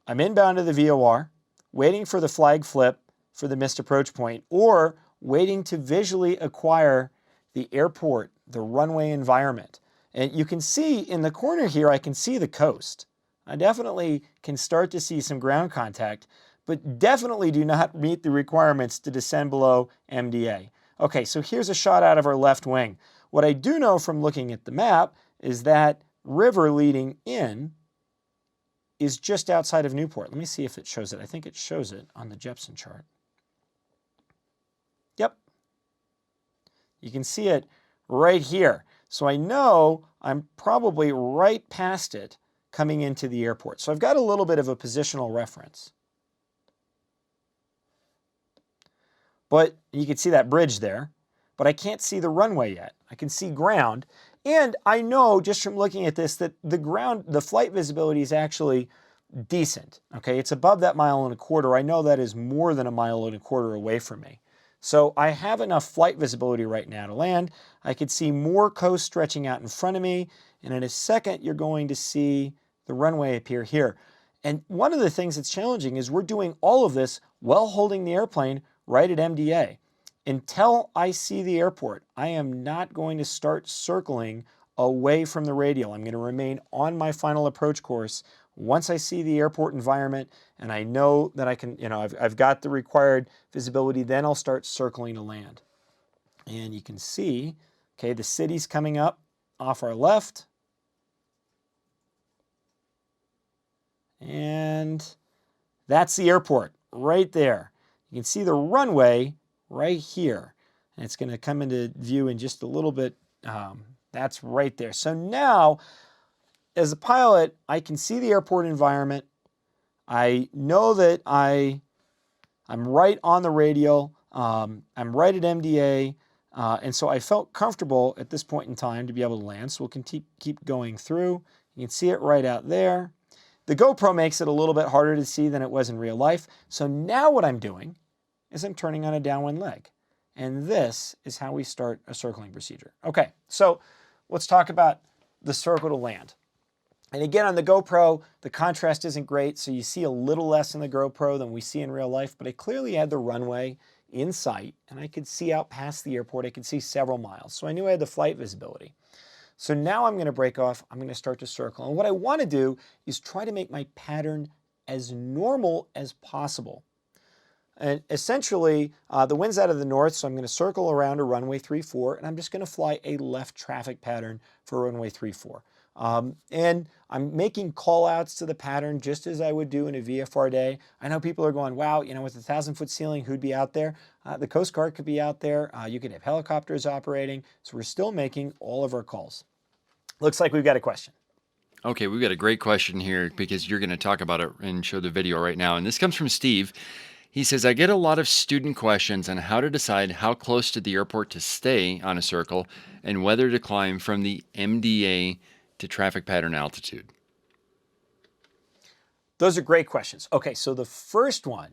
A: I'm inbound to the VOR, waiting for the flag flip for the missed approach point, or waiting to visually acquire the airport, the runway environment. And you can see in the corner here, I can see the coast. I definitely can start to see some ground contact, but definitely do not meet the requirements to descend below MDA. Okay, so here's a shot out of our left wing. What I do know from looking at the map is that river leading in is just outside of Newport. Let me see if it shows it. I think it shows it on the Jepson chart. Yep. You can see it right here. So I know I'm probably right past it coming into the airport. So I've got a little bit of a positional reference. But you can see that bridge there, but I can't see the runway yet. I can see ground. And I know just from looking at this that the flight visibility is actually decent. Okay, it's above that 1.25 miles. I know that is more than 1.25 miles away from me. So I have enough flight visibility right now to land. I could see more coast stretching out in front of me. And in a second, you're going to see the runway appear here. And one of the things that's challenging is we're doing all of this while holding the airplane right at MDA. Until I see the airport, I am not going to start circling away from the radial. I'm going to remain on my final approach course once I see the airport environment and I know that I can, I've got the required visibility, then I'll start circling to land. And you can see, okay, the city's coming up off our left. And that's the airport right there. You can see the runway right here. And it's going to come into view in just a little bit. That's right there. So now, as a pilot, I can see the airport environment. I know that I'm right on the radial. I'm right at MDA. And so I felt comfortable at this point in time to be able to land. So we'll keep going through. You can see it right out there. The GoPro makes it a little bit harder to see than it was in real life. So now what I'm doing is I'm turning on a downwind leg. And this is how we start a circling procedure. Okay, so let's talk about the circle to land. And again, on the GoPro, the contrast isn't great, so you see a little less in the GoPro than we see in real life, but I clearly had the runway in sight, and I could see out past the airport. I could see several miles, so I knew I had the flight visibility. So now I'm going to break off. I'm going to start to circle. And what I want to do is try to make my pattern as normal as possible. And essentially, the wind's out of the north, so I'm going to circle around a runway 34, and I'm just going to fly a left traffic pattern for runway 34. And I'm making call outs to the pattern just as I would do in a VFR day. I know people are going, wow, you know, with a 1,000-foot ceiling, who'd be out there? The Coast Guard could be out there. You could have helicopters operating. So we're still making all of our calls. Looks like we've got a question.
B: Okay, we've got a great question here because you're going to talk about it and show the video right now. And this comes from Steve. He says, I get a lot of student questions on how to decide how close to the airport to stay on a circle and whether to climb from the MDA to traffic pattern altitude.
A: Those are great questions. Okay, so the first one,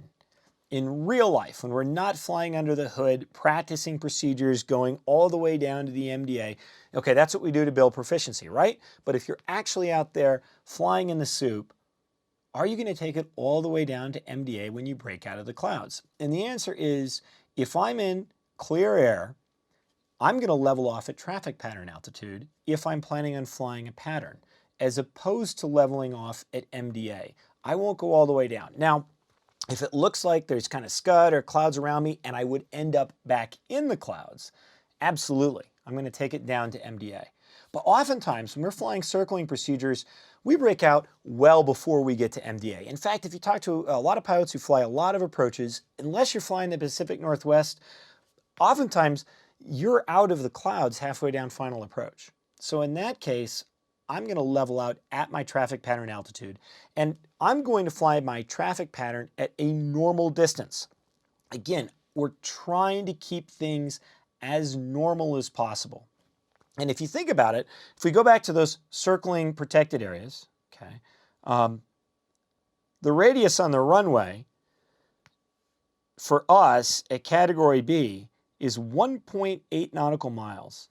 A: in real life, when we're not flying under the hood, practicing procedures, going all the way down to the MDA, okay, that's what we do to build proficiency, right? But if you're actually out there flying in the soup, are you going to take it all the way down to MDA when you break out of the clouds? And the answer is, if I'm in clear air, I'm going to level off at traffic pattern altitude if I'm planning on flying a pattern, as opposed to leveling off at MDA. I won't go all the way down. Now, if it looks like there's kind of scud or clouds around me and I would end up back in the clouds, absolutely, I'm going to take it down to MDA. But oftentimes, when we're flying circling procedures, we break out well before we get to MDA. In fact, if you talk to a lot of pilots who fly a lot of approaches, unless you're flying the Pacific Northwest, oftentimes you're out of the clouds halfway down final approach. So in that case, I'm going to level out at my traffic pattern altitude, and I'm going to fly my traffic pattern at a normal distance. Again, we're trying to keep things as normal as possible. And if you think about it, if we go back to those circling protected areas, okay, the radius on the runway for us at category B is 1.8 nautical miles.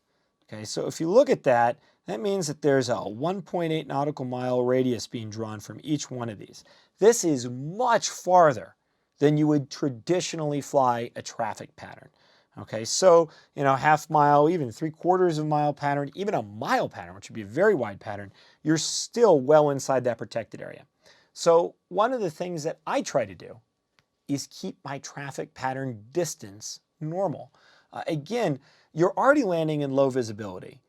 A: Okay, so if you look at that, that means that there's a 1.8 nautical mile radius being drawn from each one of these. This is much farther than you would traditionally fly a traffic pattern. Okay, so, you know, half mile, even 3/4 of a mile pattern, even a mile pattern, which would be a very wide pattern, you're still well inside that protected area. So one of the things that I try to do is keep my traffic pattern distance normal. Again, you're already landing in low visibility.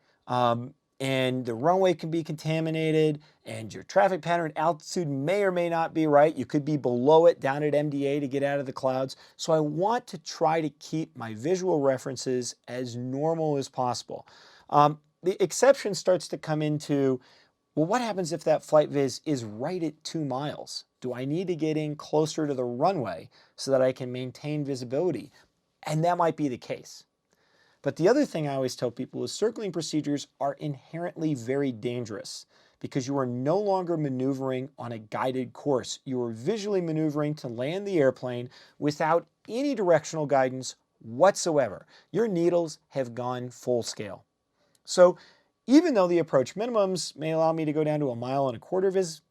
A: And the runway can be contaminated, and your traffic pattern altitude may or may not be right. You could be below it down at MDA to get out of the clouds. So I want to try to keep my visual references as normal as possible. The exception starts to come into, well, what happens if that flight viz is right at 2 miles? Do I need to get in closer to the runway so that I can maintain visibility? And that might be the case. But the other thing I always tell people is circling procedures are inherently very dangerous because you are no longer maneuvering on a guided course. You are visually maneuvering to land the airplane without any directional guidance whatsoever. Your needles have gone full scale. So even though the approach minimums may allow me to go down to 1.25 miles viz,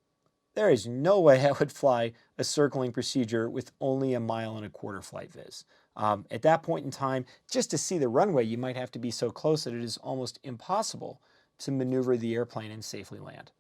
A: there is no way I would fly a circling procedure with only 1.25 miles flight viz. At that point in time, just to see the runway, you might have to be so close that it is almost impossible to maneuver the airplane and safely land.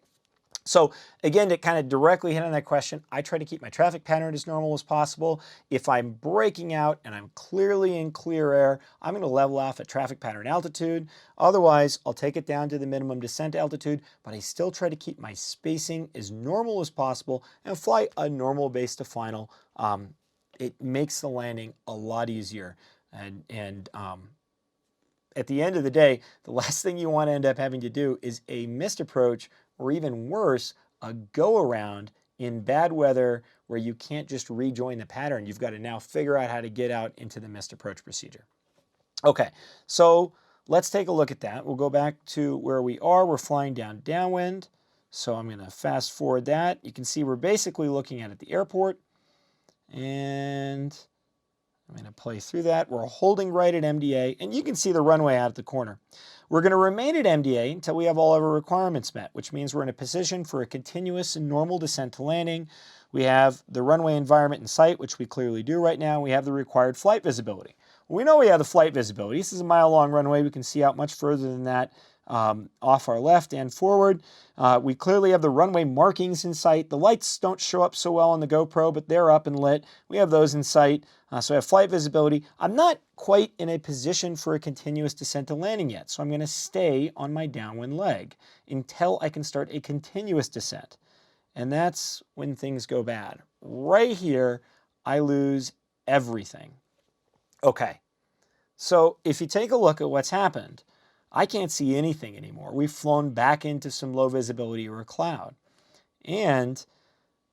A: So again, to kind of directly hit on that question, I try to keep my traffic pattern as normal as possible. If I'm breaking out and I'm clearly in clear air, I'm going to level off at traffic pattern altitude. Otherwise, I'll take it down to the minimum descent altitude, but I still try to keep my spacing as normal as possible and fly a normal base to final. It makes the landing a lot easier. And at the end of the day, the last thing you want to end up having to do is a missed approach, or even worse, a go around in bad weather where you can't just rejoin the pattern. You've got to now figure out how to get out into the missed approach procedure. Okay, so let's take a look at that. We'll go back to where we are. We're flying downwind. So I'm going to fast forward that. You can see we're basically looking at the airport, and I'm going to play through that. We're holding right at MDA, and you can see the runway out at the corner. We're going to remain at MDA until we have all of our requirements met, which means we're in a position for a continuous and normal descent to landing. We have the runway environment in sight, which we clearly do right now. We have the required flight visibility. Well, we know we have the flight visibility. This is a mile-long runway. We can see out much further than that off our left and forward. We clearly have the runway markings in sight. The lights don't show up so well on the GoPro, but they're up and lit. We have those in sight. So I have flight visibility. I'm not quite in a position for a continuous descent to landing yet, so I'm going to stay on my downwind leg until I can start a continuous descent. And that's when things go bad. Right here, I lose everything. Okay, so if you take a look at what's happened, I can't see anything anymore. We've flown back into some low visibility or a cloud. And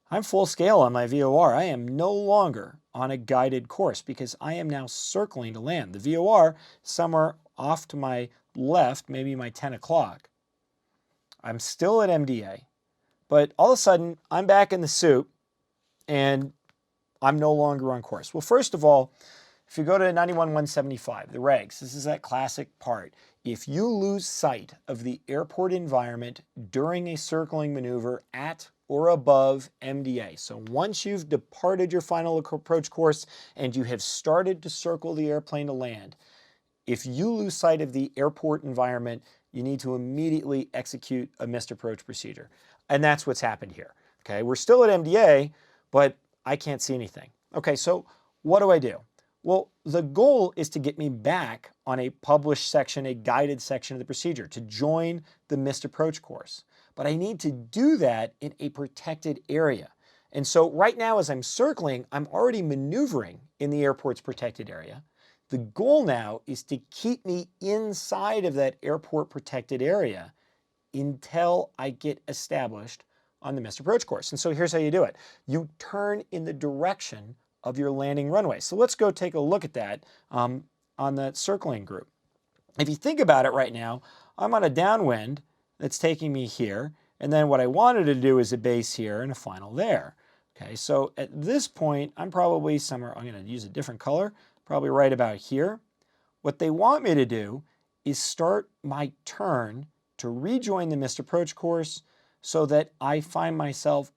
A: I'm full scale on my VOR. I am no longer on a guided course because I am now circling to land. The VOR somewhere off to my left, maybe my 10 o'clock. I'm still at MDA, but all of a sudden I'm back in the soup and I'm no longer on course. Well, first of all, if you go to 91.175, the regs, this is that classic part. If you lose sight of the airport environment during a circling maneuver at or above MDA, so once you've departed your final approach course and you have started to circle the airplane to land, if you lose sight of the airport environment, you need to immediately execute a missed approach procedure. And that's what's happened here. Okay, we're still at MDA, but I can't see anything. Okay, so what do I do? Well, the goal is to get me back on a published section, a guided section of the procedure, to join the missed approach course. But I need to do that in a protected area. And so right now as I'm circling, I'm already maneuvering in the airport's protected area. The goal now is to keep me inside of that airport protected area until I get established on the missed approach course. And so here's how you do it. You turn in the direction of your landing runway. So let's go take a look at that on the circling group. If you think about it right now, I'm on a downwind that's taking me here, and then what I wanted to do is a base here and a final there. Okay, so at this point, I'm probably somewhere, I'm going to use a different color, probably right about here. What they want me to do is start my turn to rejoin the missed approach course so that I find myself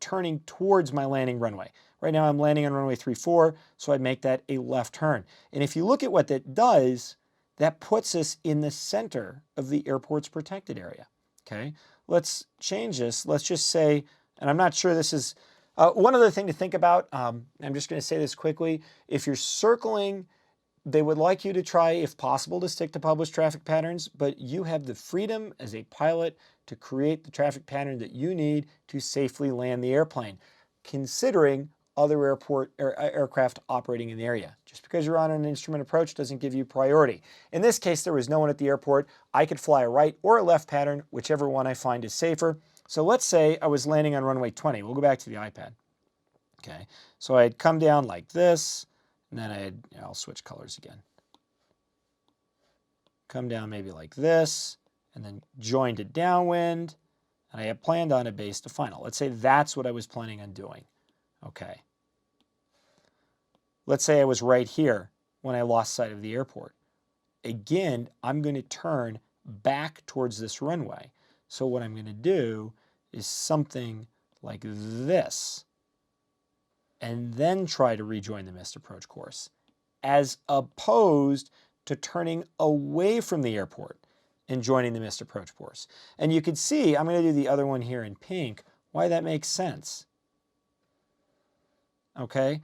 A: turning towards my landing runway. Right now I'm landing on runway 34, so I'd make that a left turn. And if you look at what that does, that puts us in the center of the airport's protected area. Okay, let's change this. Let's just say, and I'm not sure this is, one other thing to think about, I'm just going to say this quickly. If you're circling, they would like you to try, if possible, to stick to published traffic patterns, but you have the freedom as a pilot to create the traffic pattern that you need to safely land the airplane, considering other aircraft operating in the area. Just because you're on an instrument approach doesn't give you priority. In this case, there was no one at the airport. I could fly a right or a left pattern, whichever one I find is safer. So let's say I was landing on runway 20. We'll go back to the iPad. Okay, so I'd come down like this, and then I'll switch colors again. Come down maybe like this, and then join to downwind, and I had planned on a base to final. Let's say that's what I was planning on doing. Okay. Let's say I was right here when I lost sight of the airport. Again, I'm going to turn back towards this runway. So what I'm going to do is something like this, and then try to rejoin the missed approach course, as opposed to turning away from the airport. and joining the missed approach course. And you can see, I'm going to do the other one here in pink, why that makes sense. Okay?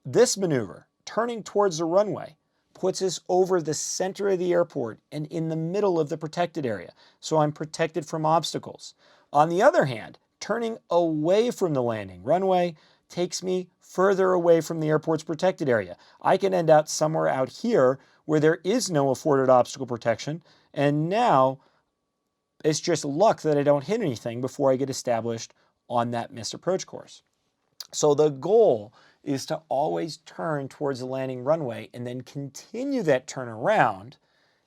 A: This maneuver, turning towards the runway, puts us over the center of the airport and in the middle of the protected area. So I'm protected from obstacles. On the other hand, turning away from the landing runway takes me further away from the airport's protected area. I can end up somewhere out here where there is no afforded obstacle protection, and now it's just luck that I don't hit anything before I get established on that missed approach course. So the goal is to always turn towards the landing runway and then continue that turn around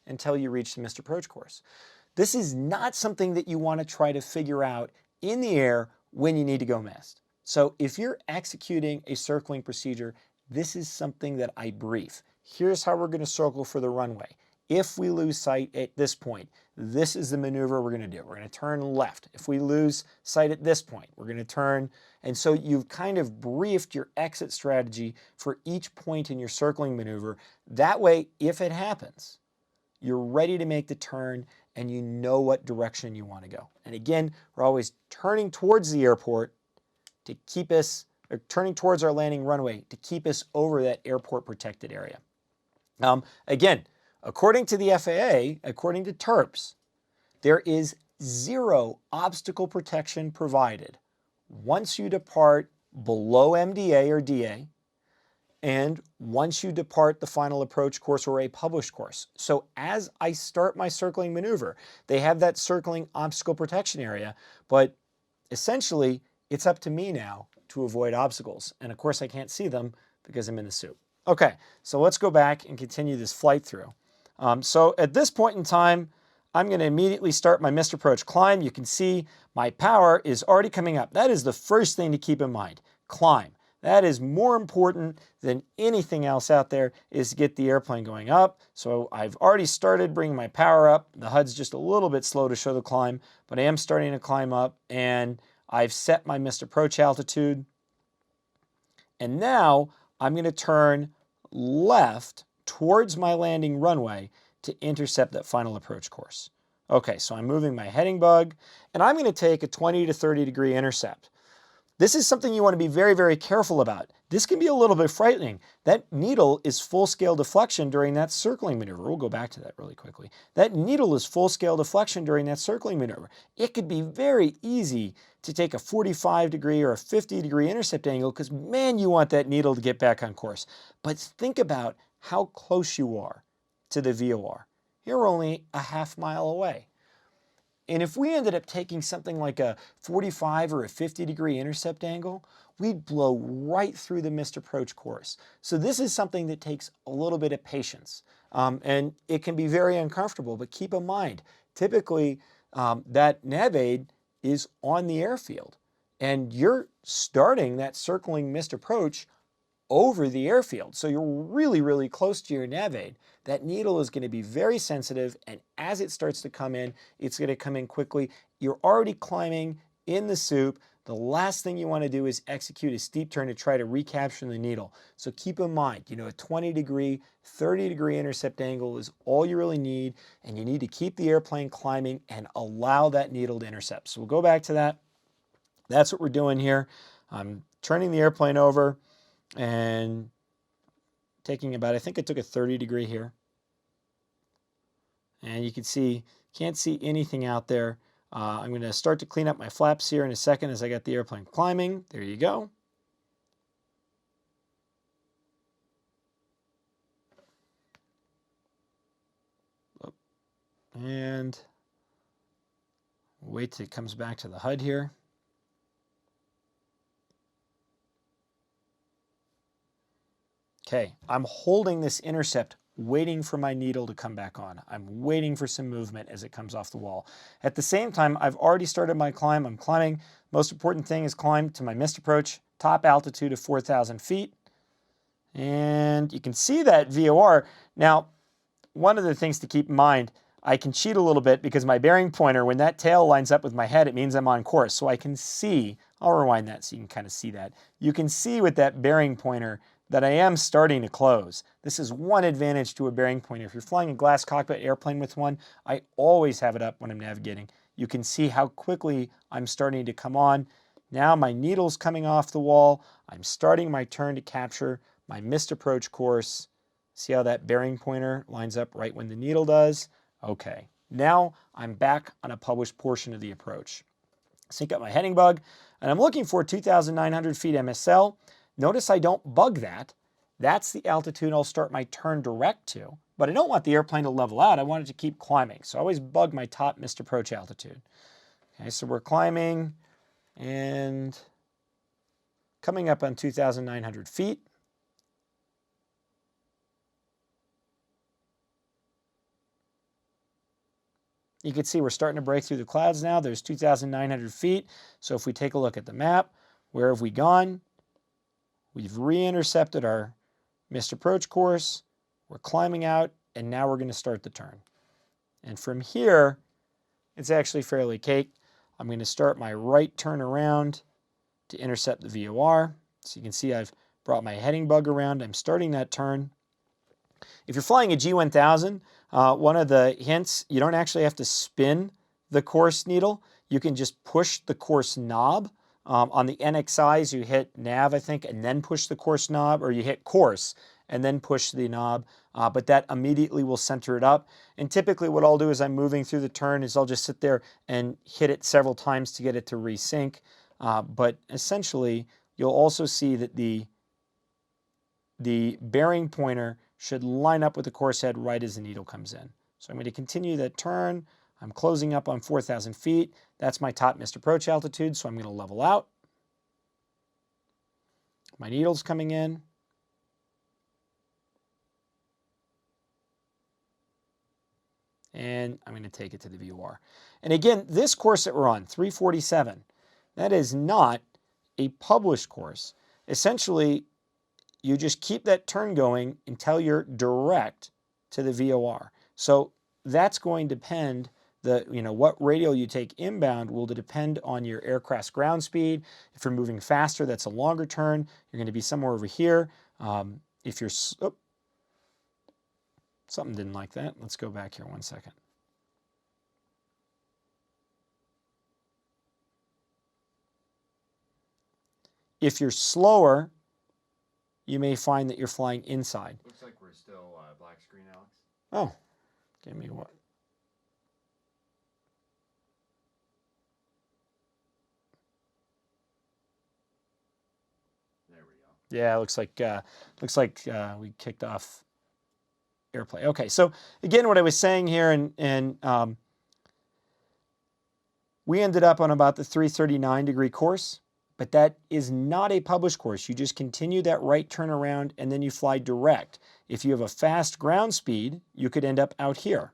A: until you reach the missed approach course. This is not something that you want to try to figure out in the air when you need to go missed. So if you're executing a circling procedure, this is something that I brief. Here's how we're going to circle for the runway. If we lose sight at this point, this is the maneuver we're going to do. We're going to turn left. If we lose sight at this point, we're going to turn. And so you've kind of briefed your exit strategy for each point in your circling maneuver. That way, if it happens, you're ready to make the turn and you know what direction you want to go. And again, we're always turning towards the airport to keep us, or turning towards our landing runway to keep us over that airport protected area. Again, according to the FAA, according to TERPs, there is zero obstacle protection provided once you depart below MDA or DA and once you depart the final approach course or a published course. So as I start my circling maneuver, they have that circling obstacle protection area, but essentially it's up to me now to avoid obstacles. And of course I can't see them because I'm in the soup. Okay, so let's go back and continue this flight through. So at this point in time, I'm going to immediately start my missed approach climb. You can see my power is already coming up. That is the first thing to keep in mind. Climb. That is more important than anything else out there, is to get the airplane going up. So I've already started bringing my power up. The HUD's just a little bit slow to show the climb, but I am starting to climb up, and I've set my missed approach altitude. And now I'm going to turn left towards my landing runway to intercept that final approach course. Okay, so I'm moving my heading bug, and I'm going to take a 20 to 30 degree intercept. This is something you want to be very, very careful about. This can be a little bit frightening. That needle is full-scale deflection during that circling maneuver. We'll go back to that really quickly. That needle is full-scale deflection during that circling maneuver. It could be very easy to take a 45 degree or a 50 degree intercept angle because, man, you want that needle to get back on course. But think about how close you are to the VOR. You're only a half mile away. And if we ended up taking something like a 45 or a 50 degree intercept angle, we'd blow right through the missed approach course. So this is something that takes a little bit of patience. And it can be very uncomfortable, but keep in mind, typically that nav aid is on the airfield. And you're starting that circling missed approach over the airfield. So you're really, really close to your nav aid. That needle is going to be very sensitive, and as it starts to come in, it's going to come in quickly. You're already climbing in the soup. The last thing you want to do is execute a steep turn to try to recapture the needle. So keep in mind, a 20 degree, 30 degree intercept angle is all you really need, and you need to keep the airplane climbing and allow that needle to intercept. So we'll go back to that. That's what we're doing here. I'm turning the airplane over and taking about, I think I took a 30 degree here. And you can see, can't see anything out there. I'm going to start to clean up my flaps here in a second as I got the airplane climbing. There you go. And wait till it comes back to the HUD here. Okay, I'm holding this intercept, waiting for my needle to come back on. I'm waiting for some movement as it comes off the wall. At the same time, I've already started my climb. I'm climbing. Most important thing is climb to my missed approach, top altitude of 4,000 feet. And you can see that VOR. Now, one of the things to keep in mind, I can cheat a little bit because my bearing pointer, when that tail lines up with my head, it means I'm on course. So I can see, I'll rewind that so you can kind of see that. You can see with that bearing pointer that I am starting to close. This is one advantage to a bearing pointer. If you're flying a glass cockpit airplane with one, I always have it up when I'm navigating. You can see how quickly I'm starting to come on. Now my needle's coming off the wall. I'm starting my turn to capture my missed approach course. See how that bearing pointer lines up right when the needle does? Okay, now I'm back on a published portion of the approach. Sync up my heading bug, and I'm looking for 2,900 feet MSL. Notice I don't bug that. That's the altitude I'll start my turn direct to, but I don't want the airplane to level out. I want it to keep climbing, so I always bug my top missed approach altitude. Okay, so we're climbing and coming up on 2,900 feet. You can see we're starting to break through the clouds now. There's 2,900 feet. So if we take a look at the map, where have we gone? We've re-intercepted our missed approach course. We're climbing out, and now we're going to start the turn. And from here, it's actually fairly cake. I'm going to start my right turn around to intercept the VOR. So you can see I've brought my heading bug around. I'm starting that turn. If you're flying a G1000, one of the hints, you don't actually have to spin the course needle. You can just push the course knob. On the NXIs, you hit nav, I think, and then push the course knob, or you hit course and then push the knob, but that immediately will center it up. And typically what I'll do as I'm moving through the turn is I'll just sit there and hit it several times to get it to resync. But essentially, you'll also see that the bearing pointer should line up with the course head right as the needle comes in. So I'm going to continue that turn. I'm closing up on 4,000 feet. That's my top missed approach altitude, so I'm going to level out. My needle's coming in. And I'm going to take it to the VOR. And again, this course that we're on, 347, that is not a published course. Essentially, you just keep that turn going until you're direct to the VOR. So that's going to depend, what radial you take inbound will depend on your aircraft's ground speed. If you're moving faster, that's a longer turn. You're going to be somewhere over here. If you're, something didn't like that. Let's go back here one second. If you're slower, you may find that you're flying inside.
B: Looks like we're still black screen, Alex.
A: Oh, give me what?
B: There we go.
A: Yeah, looks like we kicked off AirPlay. Okay, so again, what I was saying here, and we ended up on about the 339-degree course. But that is not a published course. You just continue that right turn around and then you fly direct. If you have a fast ground speed, you could end up out here.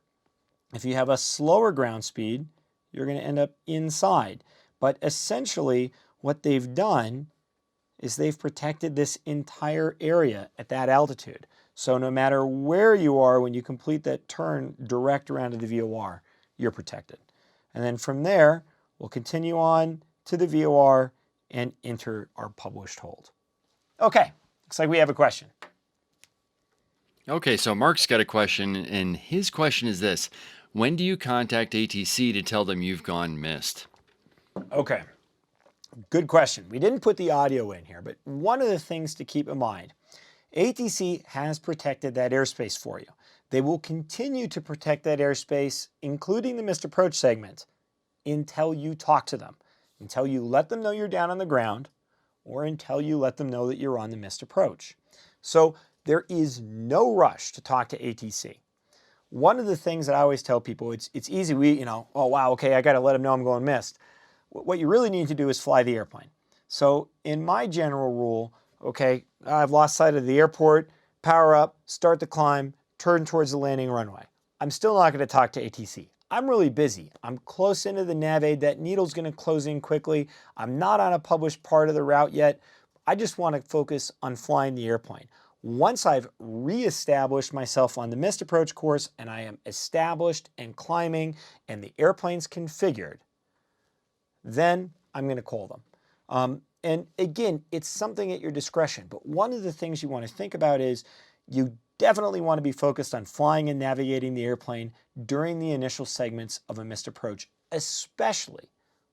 A: If you have a slower ground speed, you're going to end up inside. But essentially, what they've done is they've protected this entire area at that altitude. So no matter where you are when you complete that turn direct around to the VOR, you're protected. And then from there, we'll continue on to the VOR and enter our published hold. Okay, looks like we have a question.
B: Okay, so Mark's got a question, and his question is this. When do you contact ATC to tell them you've gone missed?
A: Okay, good question. We didn't put the audio in here, but one of the things to keep in mind, ATC has protected that airspace for you. They will continue to protect that airspace, including the missed approach segment, until you talk to them. Until you let them know you're down on the ground, or until you let them know that you're on the missed approach. So there is no rush to talk to ATC. One of the things that I always tell people, it's easy, oh wow, okay, I gotta let them know I'm going missed. What you really need to do is fly the airplane. So in my general rule, okay, I've lost sight of the airport, power up, start the climb, turn towards the landing runway. I'm still not gonna talk to ATC. I'm really busy. I'm close into the nav aid. That needle's going to close in quickly. I'm not on a published part of the route yet. I just want to focus on flying the airplane. Once I've reestablished myself on the missed approach course and I am established and climbing and the airplane's configured, then I'm going to call them. And again, it's something at your discretion. But one of the things you want to think about is you definitely want to be focused on flying and navigating the airplane during the initial segments of a missed approach, especially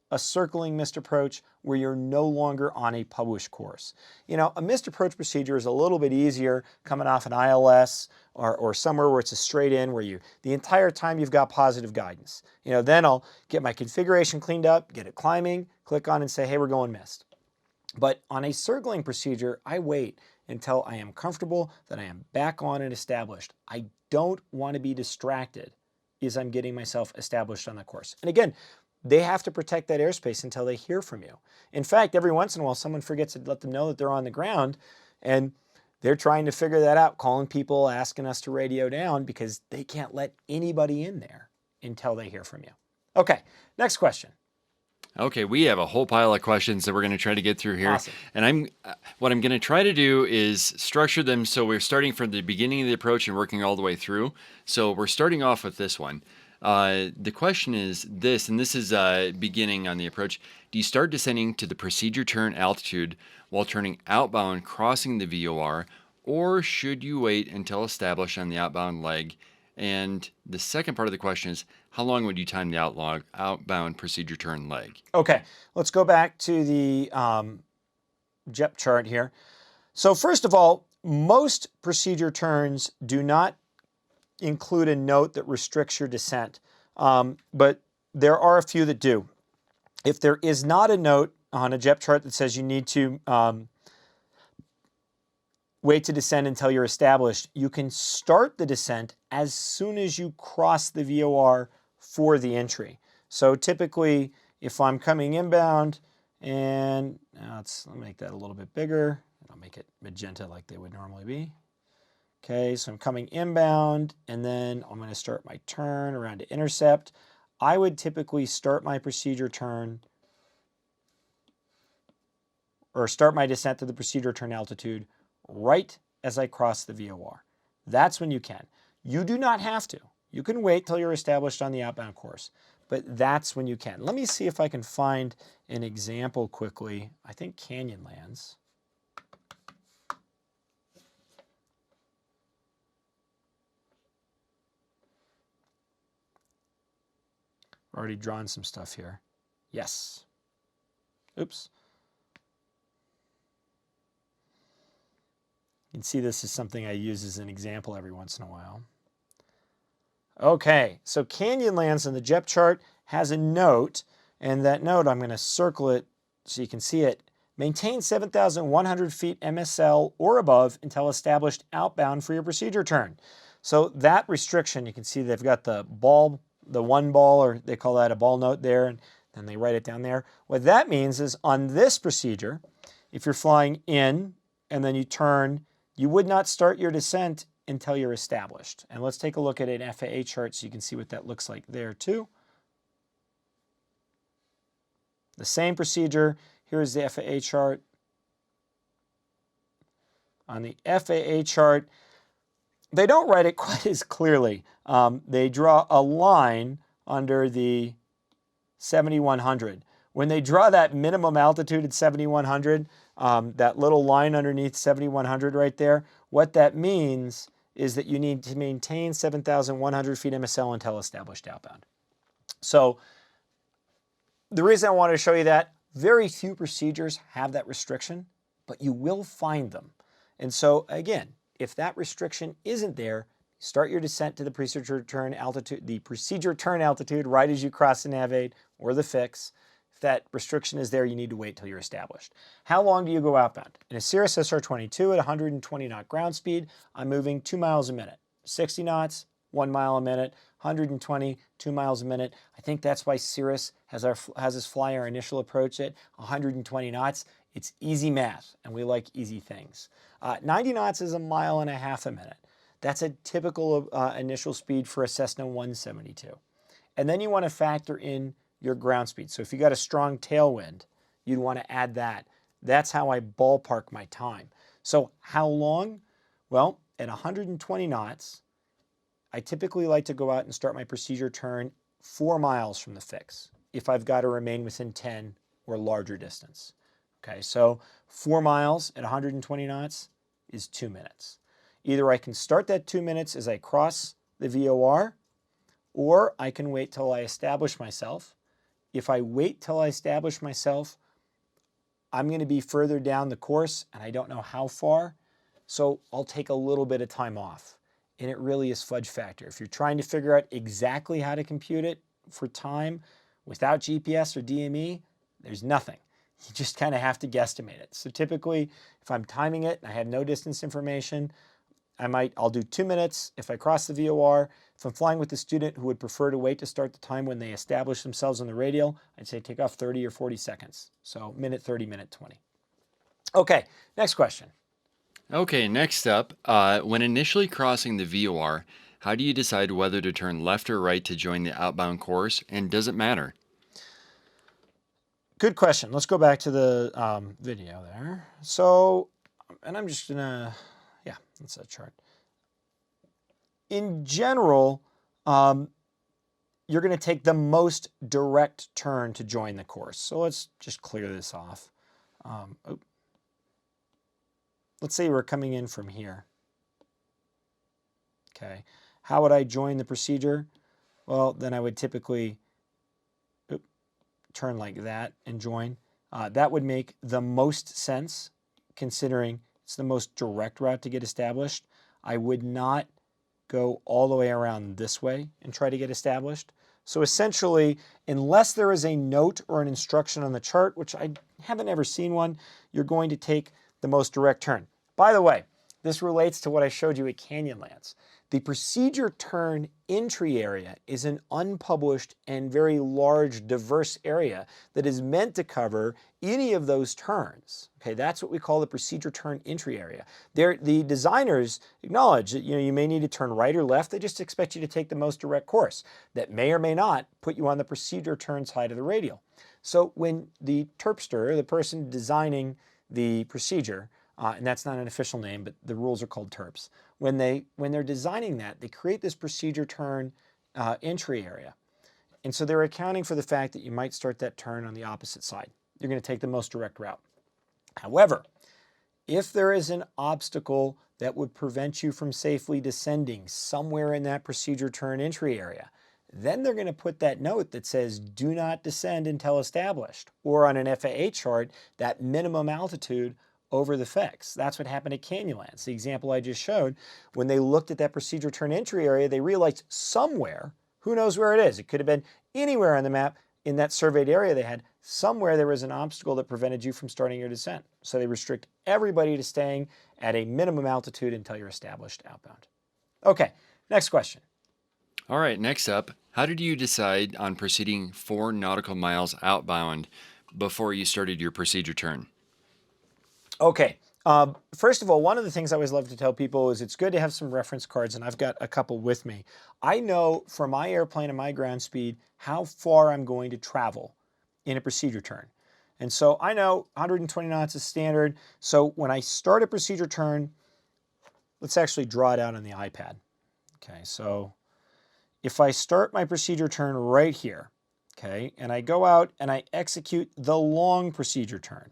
A: a circling missed approach where you're no longer on a published course. You know, a missed approach procedure is a little bit easier coming off an ILS or somewhere where it's a straight in where the entire time you've got positive guidance. You know, then I'll get my configuration cleaned up, get it climbing, click on and say, hey, we're going missed. But on a circling procedure, I wait until I am comfortable that I am back on and established. I don't want to be distracted as I'm getting myself established on the course. And again, they have to protect that airspace until they hear from you. In fact, every once in a while, someone forgets to let them know that they're on the ground, and they're trying to figure that out, calling people, asking us to radio down because they can't let anybody in there until they hear from you. Okay, next question.
B: Okay, we have a whole pile of questions that we're going to try to get through here.
A: Awesome.
B: And what I'm going to try to do is structure them so we're starting from the beginning of the approach and working all the way through. So we're starting off with this one. The question is this, and this is beginning on the approach. Do you start descending to the procedure turn altitude while turning outbound, crossing the VOR, or should you wait until established on the outbound leg? And the second part of the question is, how long would you time the outbound procedure turn leg?
A: Okay, let's go back to the Jepson chart here. So first of all, most procedure turns do not include a note that restricts your descent, but there are a few that do. If there is not a note on a Jepson chart that says you need to wait to descend until you're established, you can start the descent as soon as you cross the VOR for the entry. So typically, if I'm coming inbound, and let's make that a little bit bigger, I'll make it magenta like they would normally be. Okay, so I'm coming inbound, and then I'm going to start my turn around to intercept. I would typically start my procedure turn, or start my descent to the procedure turn altitude right as I cross the VOR. That's when you can. You do not have to. You can wait till you're established on the outbound course, but that's when you can. Let me see if I can find an example quickly. I think Canyonlands. Already drawn some stuff here. Yes. Oops. You can see this is something I use as an example every once in a while. Okay, so Canyonlands in the Jepson chart has a note, and that note, I'm going to circle it so you can see it. Maintain 7,100 feet MSL or above until established outbound for your procedure turn. So that restriction, you can see they've got the ball, the one ball, or they call that a ball note there, and then they write it down there. What that means is on this procedure, if you're flying in and then you turn, you would not start your descent until you're established. And let's take a look at an FAA chart so you can see what that looks like there too. The same procedure. Here's the FAA chart. On the FAA chart, they don't write it quite as clearly. They draw a line under the 7,100. When they draw that minimum altitude at 7,100, that little line underneath 7,100 right there, what that means is that you need to maintain 7,100 feet MSL until established outbound. So the reason I wanted to show you that, very few procedures have that restriction, but you will find them. And so again, if that restriction isn't there, start your descent to the procedure turn altitude right as you cross the nav aid or the fix. If that restriction is there, you need to wait till you're established. How long do you go outbound? In a Cirrus SR-22 at 120 knot ground speed, I'm moving 2 miles a minute. 60 knots, 1 mile a minute, 120, 2 miles a minute. I think that's why Cirrus has us fly our initial approach at 120 knots. It's easy math, and we like easy things. 90 knots is 1.5 miles a minute. That's a typical initial speed for a Cessna 172. And then you want to factor in your ground speed. So if you got a strong tailwind, you'd want to add that. That's how I ballpark my time. So how long? Well, at 120 knots, I typically like to go out and start my procedure turn 4 miles from the fix if I've got to remain within 10 or larger distance. Okay, so 4 miles at 120 knots is 2 minutes. Either I can start that 2 minutes as I cross the VOR, or I can wait till I establish myself. If I wait till I establish myself, I'm going to be further down the course, and I don't know how far, so I'll take a little bit of time off. And it really is fudge factor. If you're trying to figure out exactly how to compute it for time without GPS or DME, there's nothing. You just kind of have to guesstimate it. So typically, if I'm timing it and I have no distance information, I'll do 2 minutes if I cross the VOR. If I'm flying with a student who would prefer to wait to start the time when they establish themselves on the radial, I'd say take off 30 or 40 seconds. So minute 30, minute 20. Okay, next question.
B: Okay, next up, when initially crossing the VOR, how do you decide whether to turn left or right to join the outbound course, and does it matter?
A: Good question. Let's go back to the video there. So, and I'm just gonna, yeah, that's a chart. In general, you're going to take the most direct turn to join the course. So let's just clear this off. Let's say we're coming in from here. Okay. How would I join the procedure? Well, then I would typically turn like that and join. That would make the most sense considering it's the most direct route to get established. I would not go all the way around this way and try to get established. So essentially, unless there is a note or an instruction on the chart, which I haven't ever seen one, you're going to take the most direct turn. By the way, this relates to what I showed you at Canyonlands. The procedure turn entry area is an unpublished and very large, diverse area that is meant to cover any of those turns. Okay, that's what we call the procedure turn entry area. The designers acknowledge that you may need to turn right or left. They just expect you to take the most direct course that may or may not put you on the procedure turn side of the radial. So when the terpster, the person designing the procedure, and that's not an official name, but the rules are called terps. When they're designing that, they create this procedure turn entry area. And so they're accounting for the fact that you might start that turn on the opposite side. You're going to take the most direct route. However, if there is an obstacle that would prevent you from safely descending somewhere in that procedure turn entry area, then they're going to put that note that says, do not descend until established, or on an FAA chart, that minimum altitude over the fix. That's what happened at Canyonlands. The example I just showed, when they looked at that procedure turn entry area, they realized somewhere, who knows where it is, it could have been anywhere on the map in that surveyed area they had, somewhere there was an obstacle that prevented you from starting your descent. So they restrict everybody to staying at a minimum altitude until you're established outbound. Okay, next question.
B: All right, next up, how did you decide on proceeding 4 nautical miles outbound before you started your procedure turn?
A: Okay, first of all, one of the things I always love to tell people is it's good to have some reference cards, and I've got a couple with me. I know for my airplane and my ground speed how far I'm going to travel in a procedure turn. And so I know 120 knots is standard. So when I start a procedure turn, let's actually draw it out on the iPad. Okay, so if I start my procedure turn right here, okay, and I go out and I execute the long procedure turn,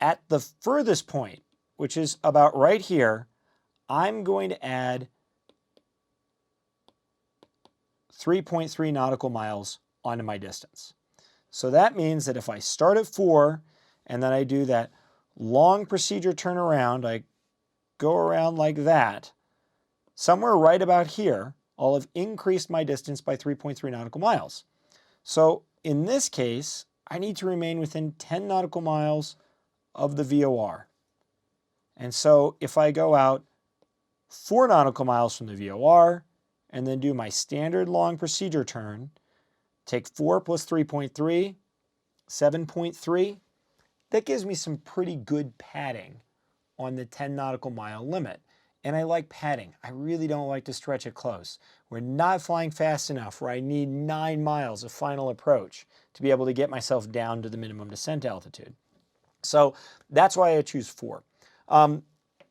A: at the furthest point, which is about right here, I'm going to add 3.3 nautical miles onto my distance. So that means that if I start at 4 and then I do that long procedure turn around, I go around like that, somewhere right about here, I'll have increased my distance by 3.3 nautical miles. So in this case, I need to remain within 10 nautical miles of the VOR. And so if I go out 4 nautical miles from the VOR and then do my standard long procedure turn, take 4 plus 3.3, 7.3, that gives me some pretty good padding on the 10 nautical mile limit. And I like padding. I really don't like to stretch it close. We're not flying fast enough where I need 9 miles of final approach to be able to get myself down to the minimum descent altitude. So that's why I choose 4.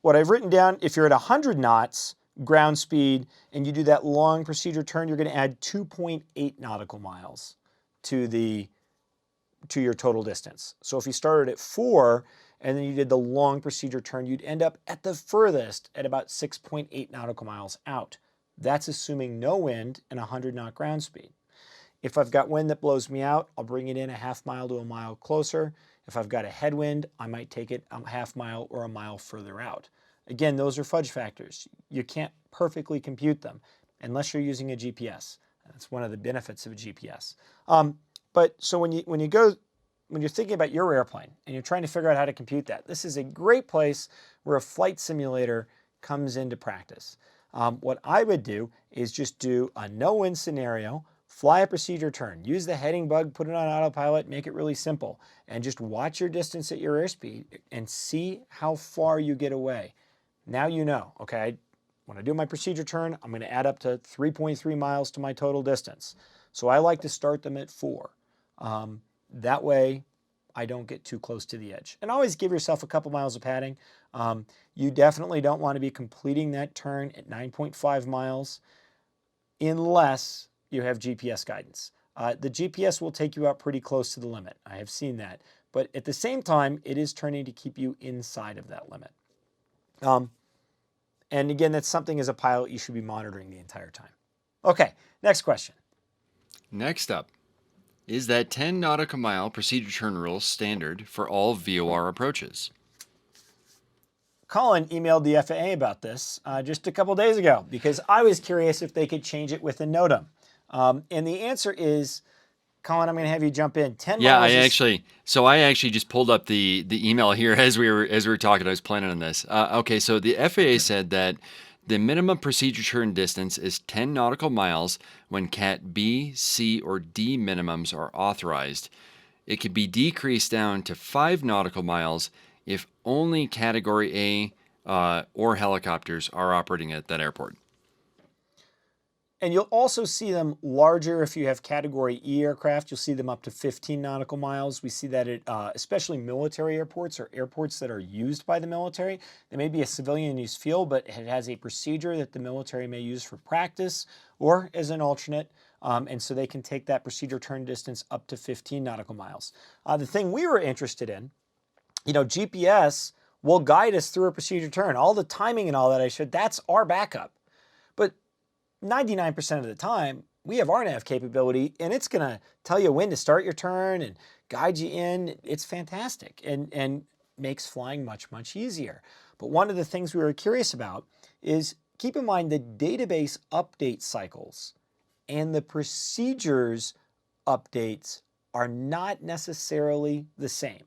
A: What I've written down, if you're at 100 knots ground speed and you do that long procedure turn, you're going to add 2.8 nautical miles to the to your total distance. So if you started at 4 and then you did the long procedure turn, you'd end up at the furthest at about 6.8 nautical miles out. That's assuming no wind and 100 knot ground speed. If I've got wind that blows me out, I'll bring it in a half mile to a mile closer. If I've got a headwind, I might take it a half mile or a mile further out. Again, those are fudge factors. You can't perfectly compute them unless you're using a GPS. That's one of the benefits of a GPS. But so when you're thinking about your airplane and you're trying to figure out how to compute that, this is a great place where a flight simulator comes into practice. What I would do is just do a no-wind scenario, fly a procedure turn, use the heading bug, put it on autopilot, make it really simple, and just watch your distance at your airspeed and see how far you get away. Now you know, okay, when I do my procedure turn, I'm going to add up to 3.3 miles to my total distance. So I like to start them at 4. That way, I don't get too close to the edge. And always give yourself a couple miles of padding. You definitely don't want to be completing that turn at 9.5 miles unless you have GPS guidance. The GPS will take you up pretty close to the limit. I have seen that. But at the same time, it is turning to keep you inside of that limit. And again, that's something as a pilot you should be monitoring the entire time. Okay, next question.
B: Next up, is that 10 nautical mile procedure turn rule standard for all VOR approaches?
A: Colin emailed the FAA about this just a couple days ago because I was curious if they could change it with a NOTAM. And the answer is, Colin, I'm going to have you jump in. 10
B: Yeah,
A: miles.
B: I actually just pulled up the email here as we were talking. I was planning on this. Okay, so the FAA said that the minimum procedure turn distance is 10 nautical miles when Cat B, C, or D minimums are authorized. It could be decreased down to 5 nautical miles if only Category A or helicopters are operating at that airport.
A: And you'll also see them larger if you have Category E aircraft. You'll see them up to 15 nautical miles. We see that at especially military airports or airports that are used by the military. They may be a civilian use field, but it has a procedure that the military may use for practice or as an alternate. And so they can take that procedure turn distance up to 15 nautical miles. The thing we were interested in, GPS will guide us through a procedure turn. All the timing and all that I showed, that's our backup. But 99% of the time, we have RNAV capability, and it's going to tell you when to start your turn and guide you in. It's fantastic and makes flying much, much easier. But one of the things we were curious about is keep in mind the database update cycles and the procedures updates are not necessarily the same.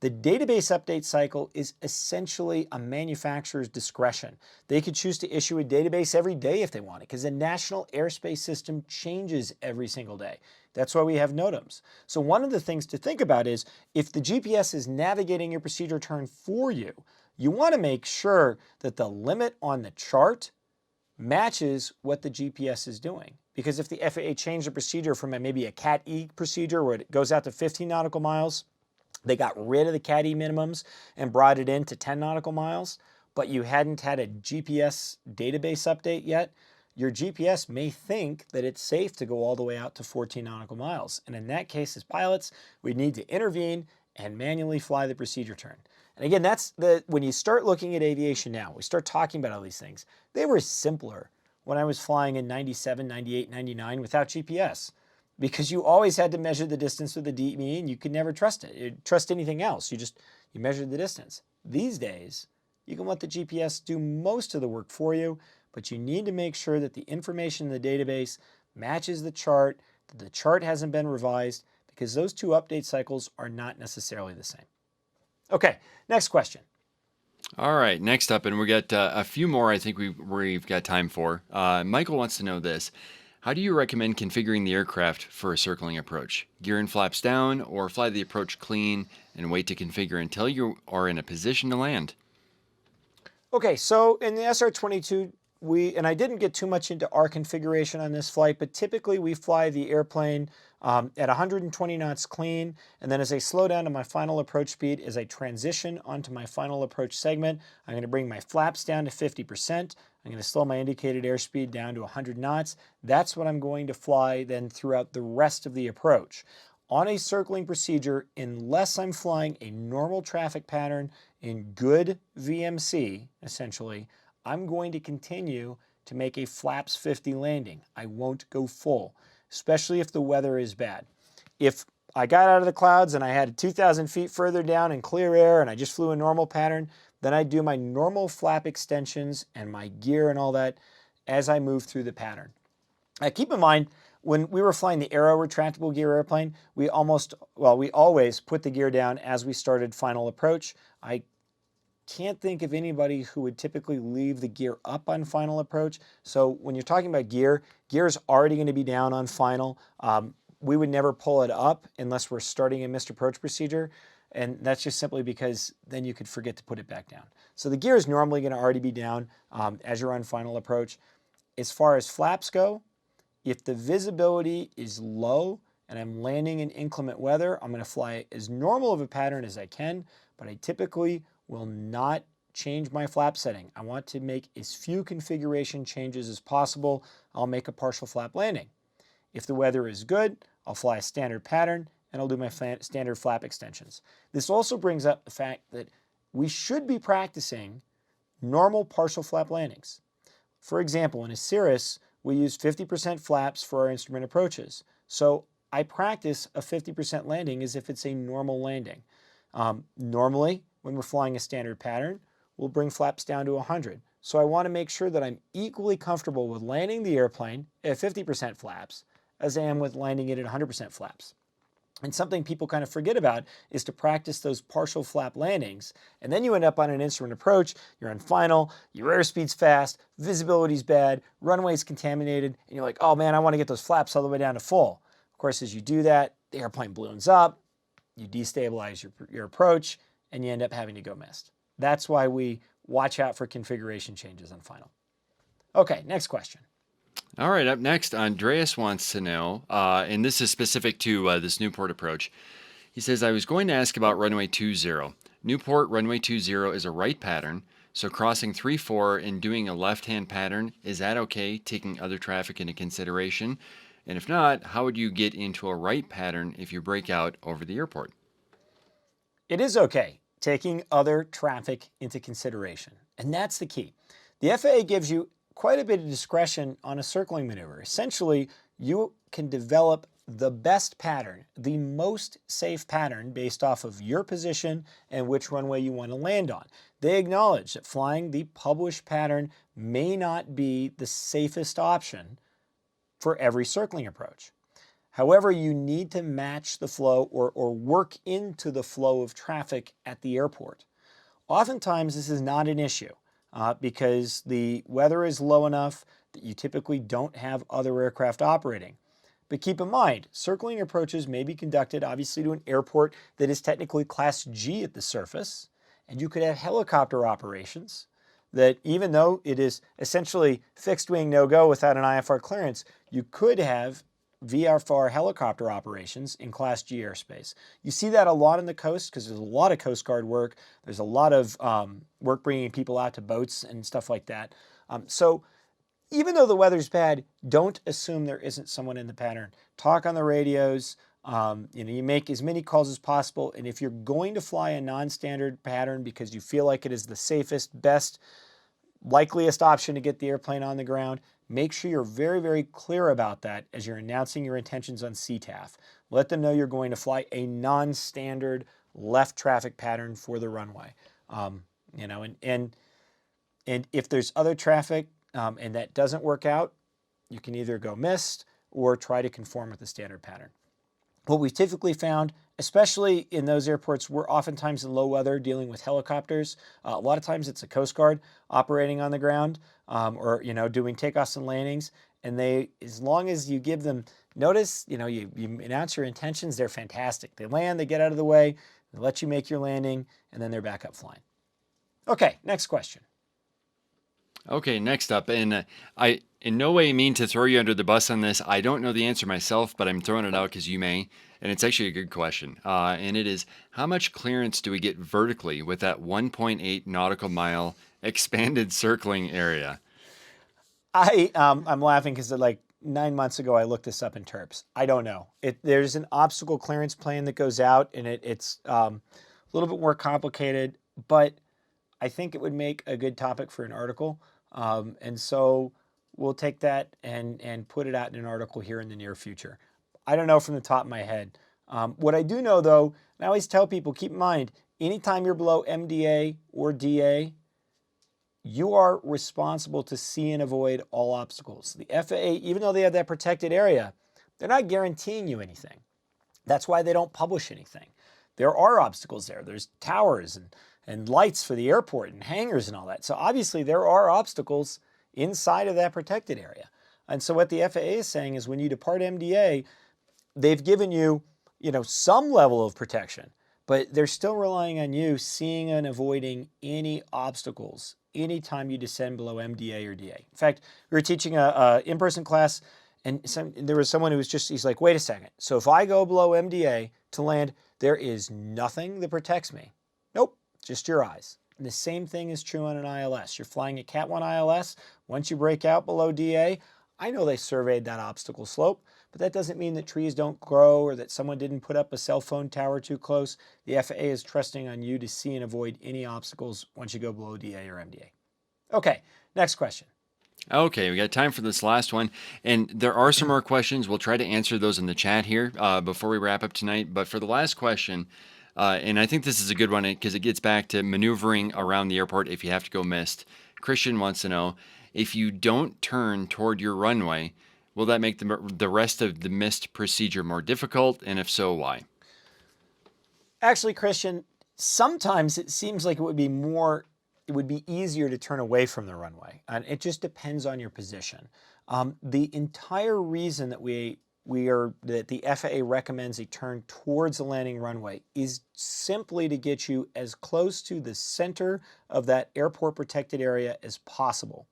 A: The database update cycle is essentially a manufacturer's discretion. They could choose to issue a database every day if they want it, because the national airspace system changes every single day. That's why we have NOTAMs. So one of the things to think about is if the GPS is navigating your procedure turn for you, you want to make sure that the limit on the chart matches what the GPS is doing. Because if the FAA changed the procedure from maybe a Cat E procedure where it goes out to 15 nautical miles, they got rid of the Cat E minimums and brought it in to 10 nautical miles, but you hadn't had a GPS database update yet, your GPS may think that it's safe to go all the way out to 14 nautical miles. And in that case, as pilots, we need to intervene and manually fly the procedure turn. And again, when you start looking at aviation now, we start talking about all these things. They were simpler when I was flying in 97, 98, 99 without GPS. Because you always had to measure the distance with the DME and you could never trust it. You trust anything else. You measured the distance. These days, you can let the GPS do most of the work for you, but you need to make sure that the information in the database matches the chart, that the chart hasn't been revised, because those two update cycles are not necessarily the same. Okay, next question.
B: All right, next up, and we got a few more I think we've got time for. Michael wants to know this. How do you recommend configuring the aircraft for a circling approach? Gearin flaps down or fly the approach clean and wait to configure until you are in a position to land? Okay,
A: so in the SR-22, and I didn't get too much into our configuration on this flight, but typically we fly the airplane at 120 knots clean, and then as I slow down to my final approach speed, as I transition onto my final approach segment, I'm going to bring my flaps down to 50%. I'm going to slow my indicated airspeed down to 100 knots. That's what I'm going to fly then throughout the rest of the approach. on a circling procedure, unless I'm flying a normal traffic pattern in good VMC, essentially, I'm going to continue to make a flaps 50 landing. I won't go full, especially if the weather is bad. If I got out of the clouds and I had 2,000 feet further down in clear air and I just flew a normal pattern, then I do my normal flap extensions and my gear and all that as I move through the pattern. Keep in mind, when we were flying the Aero retractable gear airplane, we always put the gear down as we started final approach. I can't think of anybody who would typically leave the gear up on final approach. So when you're talking about gear is already going to be down on final. We would never pull it up unless we're starting a missed approach procedure. And that's just simply because then you could forget to put it back down. So the gear is normally going to already be down as you're on final approach. As far as flaps go, if the visibility is low and I'm landing in inclement weather, I'm going to fly as normal of a pattern as I can, but I typically will not change my flap setting. I want to make as few configuration changes as possible. I'll make a partial flap landing. If the weather is good, I'll fly a standard pattern and I'll do my standard flap extensions. This also brings up the fact that we should be practicing normal partial flap landings. For example, in a Cirrus, we use 50% flaps for our instrument approaches. So I practice a 50% landing as if it's a normal landing. Normally, when we're flying a standard pattern, we'll bring flaps down to 100. So I want to make sure that I'm equally comfortable with landing the airplane at 50% flaps as I am with landing it at 100% flaps. And something people kind of forget about is to practice those partial flap landings. And then you end up on an instrument approach, you're on final, your airspeed's fast, visibility's bad, runway's contaminated, and you're like, oh man, I want to get those flaps all the way down to full. Of course, as you do that, the airplane balloons up, you destabilize your approach, and you end up having to go missed. That's why we watch out for configuration changes on final. Okay, next question.
B: All right, up next, Andreas wants to know, and this is specific to this Newport approach. He says, I was going to ask about runway 20. Newport runway 20 is a right pattern, so crossing 3-4 and doing a left-hand pattern, is that okay, taking other traffic into consideration? And if not, how would you get into a right pattern if you break out over the airport?
A: It is okay, taking other traffic into consideration, and that's the key. The FAA gives you quite a bit of discretion on a circling maneuver. Essentially, you can develop the best pattern, the most safe pattern based off of your position and which runway you want to land on. They acknowledge that flying the published pattern may not be the safest option for every circling approach. However, you need to match the flow or work into the flow of traffic at the airport. Oftentimes, this is not an issue. Because the weather is low enough that you typically don't have other aircraft operating. But keep in mind, circling approaches may be conducted obviously to an airport that is technically Class G at the surface, and you could have helicopter operations that even though it is essentially fixed wing no-go without an IFR clearance, you could have VFR helicopter operations in Class G airspace. You see that a lot on the coast because there's a lot of Coast Guard work. There's a lot of work bringing people out to boats and stuff like that. So even though the weather's bad, don't assume there isn't someone in the pattern. Talk on the radios. You make as many calls as possible. And if you're going to fly a non-standard pattern because you feel like it is the safest, best, likeliest option to get the airplane on the ground, make sure you're very, very clear about that as you're announcing your intentions on CTAF. Let them know you're going to fly a non-standard left traffic pattern for the runway. And if there's other traffic and that doesn't work out, you can either go missed or try to conform with the standard pattern. What we've typically found, especially in those airports, we're oftentimes in low weather dealing with helicopters. A lot of times it's a Coast Guard operating on the ground or doing takeoffs and landings. And they, as long as you give them notice, you announce your intentions, they're fantastic. They land, they get out of the way, they let you make your landing, and then they're back up flying. Okay, next question.
B: Okay, next up, and I in no way mean to throw you under the bus on this. I don't know the answer myself, but I'm throwing it out because you may, and it's actually a good question. And it is, how much clearance do we get vertically with that 1.8 nautical mile expanded circling area?
A: I'm laughing because 9 months ago, I looked this up in terps. I don't know. There's an obstacle clearance plan that goes out, and it's a little bit more complicated, but I think it would make a good topic for an article. And so we'll take that and put it out in an article here in the near future. I don't know from the top of my head. What I do know, though, and I always tell people, keep in mind, anytime you're below MDA or DA, you are responsible to see and avoid all obstacles. The FAA, even though they have that protected area, they're not guaranteeing you anything. That's why they don't publish anything. There are obstacles there. There's towers and lights for the airport and hangars and all that. So obviously there are obstacles inside of that protected area. And so what the FAA is saying is when you depart MDA, they've given you, some level of protection, but they're still relying on you seeing and avoiding any obstacles anytime you descend below MDA or DA. In fact, we were teaching a in-person class, and there was someone who was he's like, wait a second. So if I go below MDA to land, there is nothing that protects me. Nope, just your eyes. And the same thing is true on an ILS. You're flying a Cat 1 ILS. Once you break out below DA, I know they surveyed that obstacle slope, but that doesn't mean that trees don't grow or that someone didn't put up a cell phone tower too close. The FAA is trusting on you to see and avoid any obstacles once you go below DA or MDA. Okay, next question.
B: Okay, we got time for this last one. And there are some more questions. We'll try to answer those in the chat here before we wrap up tonight. But for the last question, and I think this is a good one because it gets back to maneuvering around the airport if you have to go missed. Christian wants to know, if you don't turn toward your runway, will that make the rest of the missed procedure more difficult? And if so, why?
A: Actually, Christian, sometimes it seems like it would be easier to turn away from the runway. And it just depends on your position. The entire reason that that the FAA recommends a turn towards the landing runway is simply to get you as close to the center of that airport protected area as possible.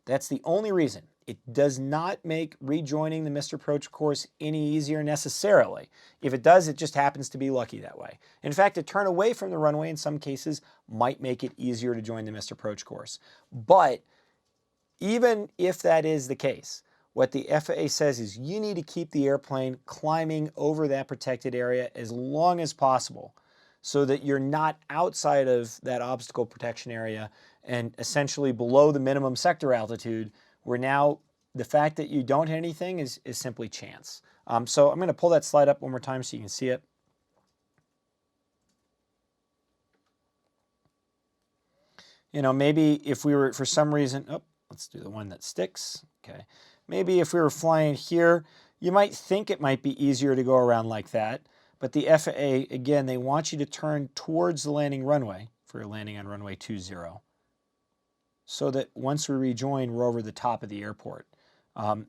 A: That's the only reason. It does not make rejoining the missed approach course any easier necessarily. If it does, it just happens to be lucky that way. In fact, a turn away from the runway in some cases might make it easier to join the missed approach course. But even if that is the case, what the FAA says is you need to keep the airplane climbing over that protected area as long as possible so that you're not outside of that obstacle protection area and essentially below the minimum sector altitude, where now the fact that you don't hit anything is simply chance. So I'm going to pull that slide up one more time so you can see it. Maybe if we were, for some reason, let's do the one that sticks. Okay. Maybe if we were flying here, you might think it might be easier to go around like that. But the FAA, again, they want you to turn towards the landing runway for your landing on runway 20, so that once we rejoin, we're over the top of the airport.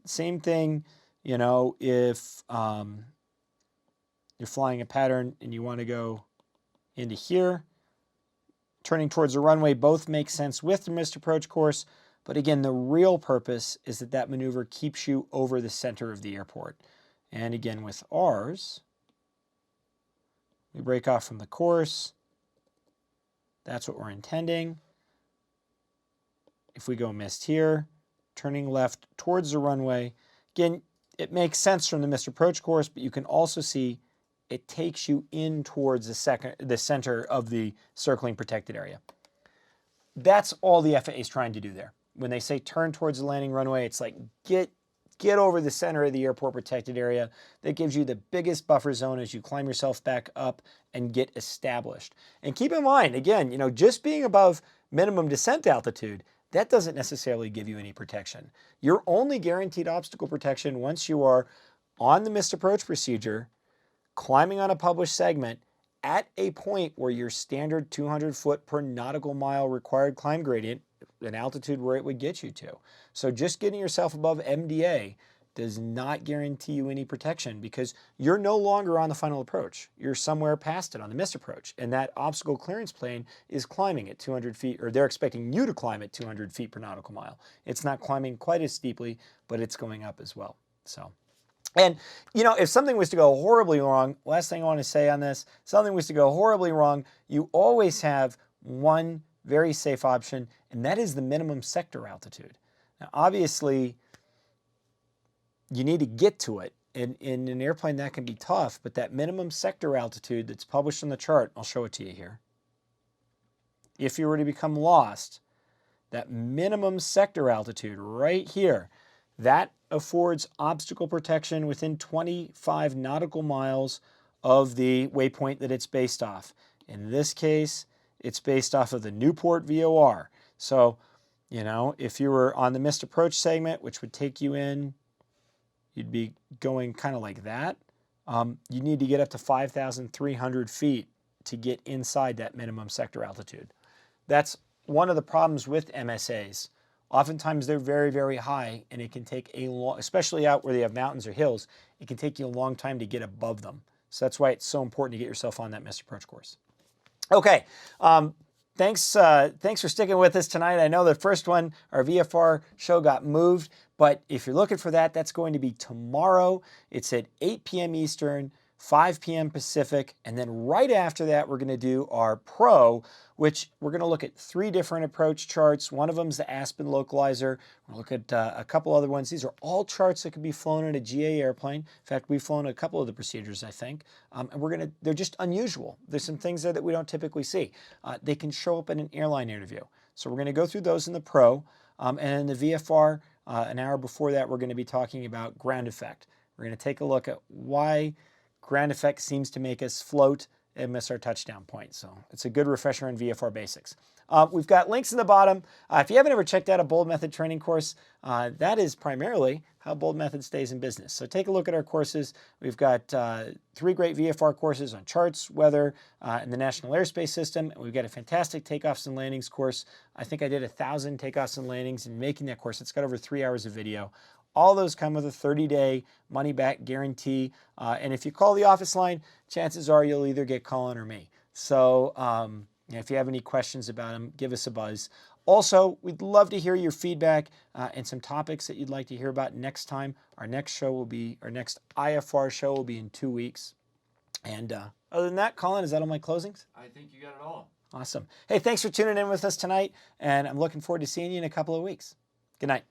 A: Same thing, if you're flying a pattern and you want to go into here, turning towards the runway both make sense with the missed approach course. But again, the real purpose is that maneuver keeps you over the center of the airport. And again, with ours, we break off from the course. That's what we're intending. If we go missed here, turning left towards the runway, again, it makes sense from the missed approach course, but you can also see it takes you in towards the center of the circling protected area. That's all the FAA is trying to do there. When they say turn towards the landing runway, it's like get over the center of the airport protected area. That gives you the biggest buffer zone as you climb yourself back up and get established. And keep in mind, again, just being above minimum descent altitude, that doesn't necessarily give you any protection. You're only guaranteed obstacle protection once you are on the missed approach procedure, climbing on a published segment at a point where your standard 200 foot per nautical mile required climb gradient, an altitude where it would get you to. So just getting yourself above MDA does not guarantee you any protection because you're no longer on the final approach. You're somewhere past it on the missed approach. And that obstacle clearance plane is climbing at 200 feet, or they're expecting you to climb at 200 feet per nautical mile. It's not climbing quite as steeply, but it's going up as well. So, and if something was to go horribly wrong, last thing I want to say on this, something was to go horribly wrong, you always have one very safe option, and that is the minimum sector altitude. Now, obviously, you need to get to it. In an airplane, that can be tough, but that minimum sector altitude that's published on the chart, I'll show it to you here. If you were to become lost, that minimum sector altitude right here, that affords obstacle protection within 25 nautical miles of the waypoint that it's based off. In this case, it's based off of the Newport VOR. So, you know, if you were on the missed approach segment, which would take you in, you'd be going kind of like that. You need to get up to 5,300 feet to get inside that minimum sector altitude. That's one of the problems with MSAs. Oftentimes they're very, very high, and it can take a long, especially out where they have mountains or hills, it can take you a long time to get above them. So that's why it's so important to get yourself on that missed approach course. Okay, thanks for sticking with us tonight. I know the first one, our VFR show, got moved, but if you're looking for that, that's going to be tomorrow. It's at 8 p.m. Eastern, 5 p.m. Pacific, and then right after that, we're going to do our Pro, which we're going to look at 3 different approach charts. One of them is the Aspen localizer. We'll look at a couple other ones. These are all charts that can be flown in a GA airplane. In fact, we've flown a couple of the procedures, I think, and they're just unusual. There's some things there that we don't typically see. They can show up in an airline interview. So we're going to go through those in the Pro, and in the VFR, an hour before that, we're going to be talking about ground effect. We're going to take a look at why ground effect seems to make us float and miss our touchdown point. So it's a good refresher on VFR basics. We've got links in the bottom. If you haven't ever checked out a Boldmethod training course, that is primarily how Boldmethod stays in business. So take a look at our courses. We've got 3 great VFR courses on charts, weather, and the National Airspace System. And we've got a fantastic takeoffs and landings course. I think I did 1,000 takeoffs and landings in making that course. It's got over 3 hours of video. All those come with a 30-day money-back guarantee. And if you call the office line, chances are you'll either get Colin or me. So if you have any questions about them, give us a buzz. Also, we'd love to hear your feedback and some topics that you'd like to hear about next time. Our next IFR show will be in 2 weeks. And other than that, Colin, is that all my closings?
B: I think you got it all.
A: Awesome. Hey, thanks for tuning in with us tonight, and I'm looking forward to seeing you in a couple of weeks. Good night.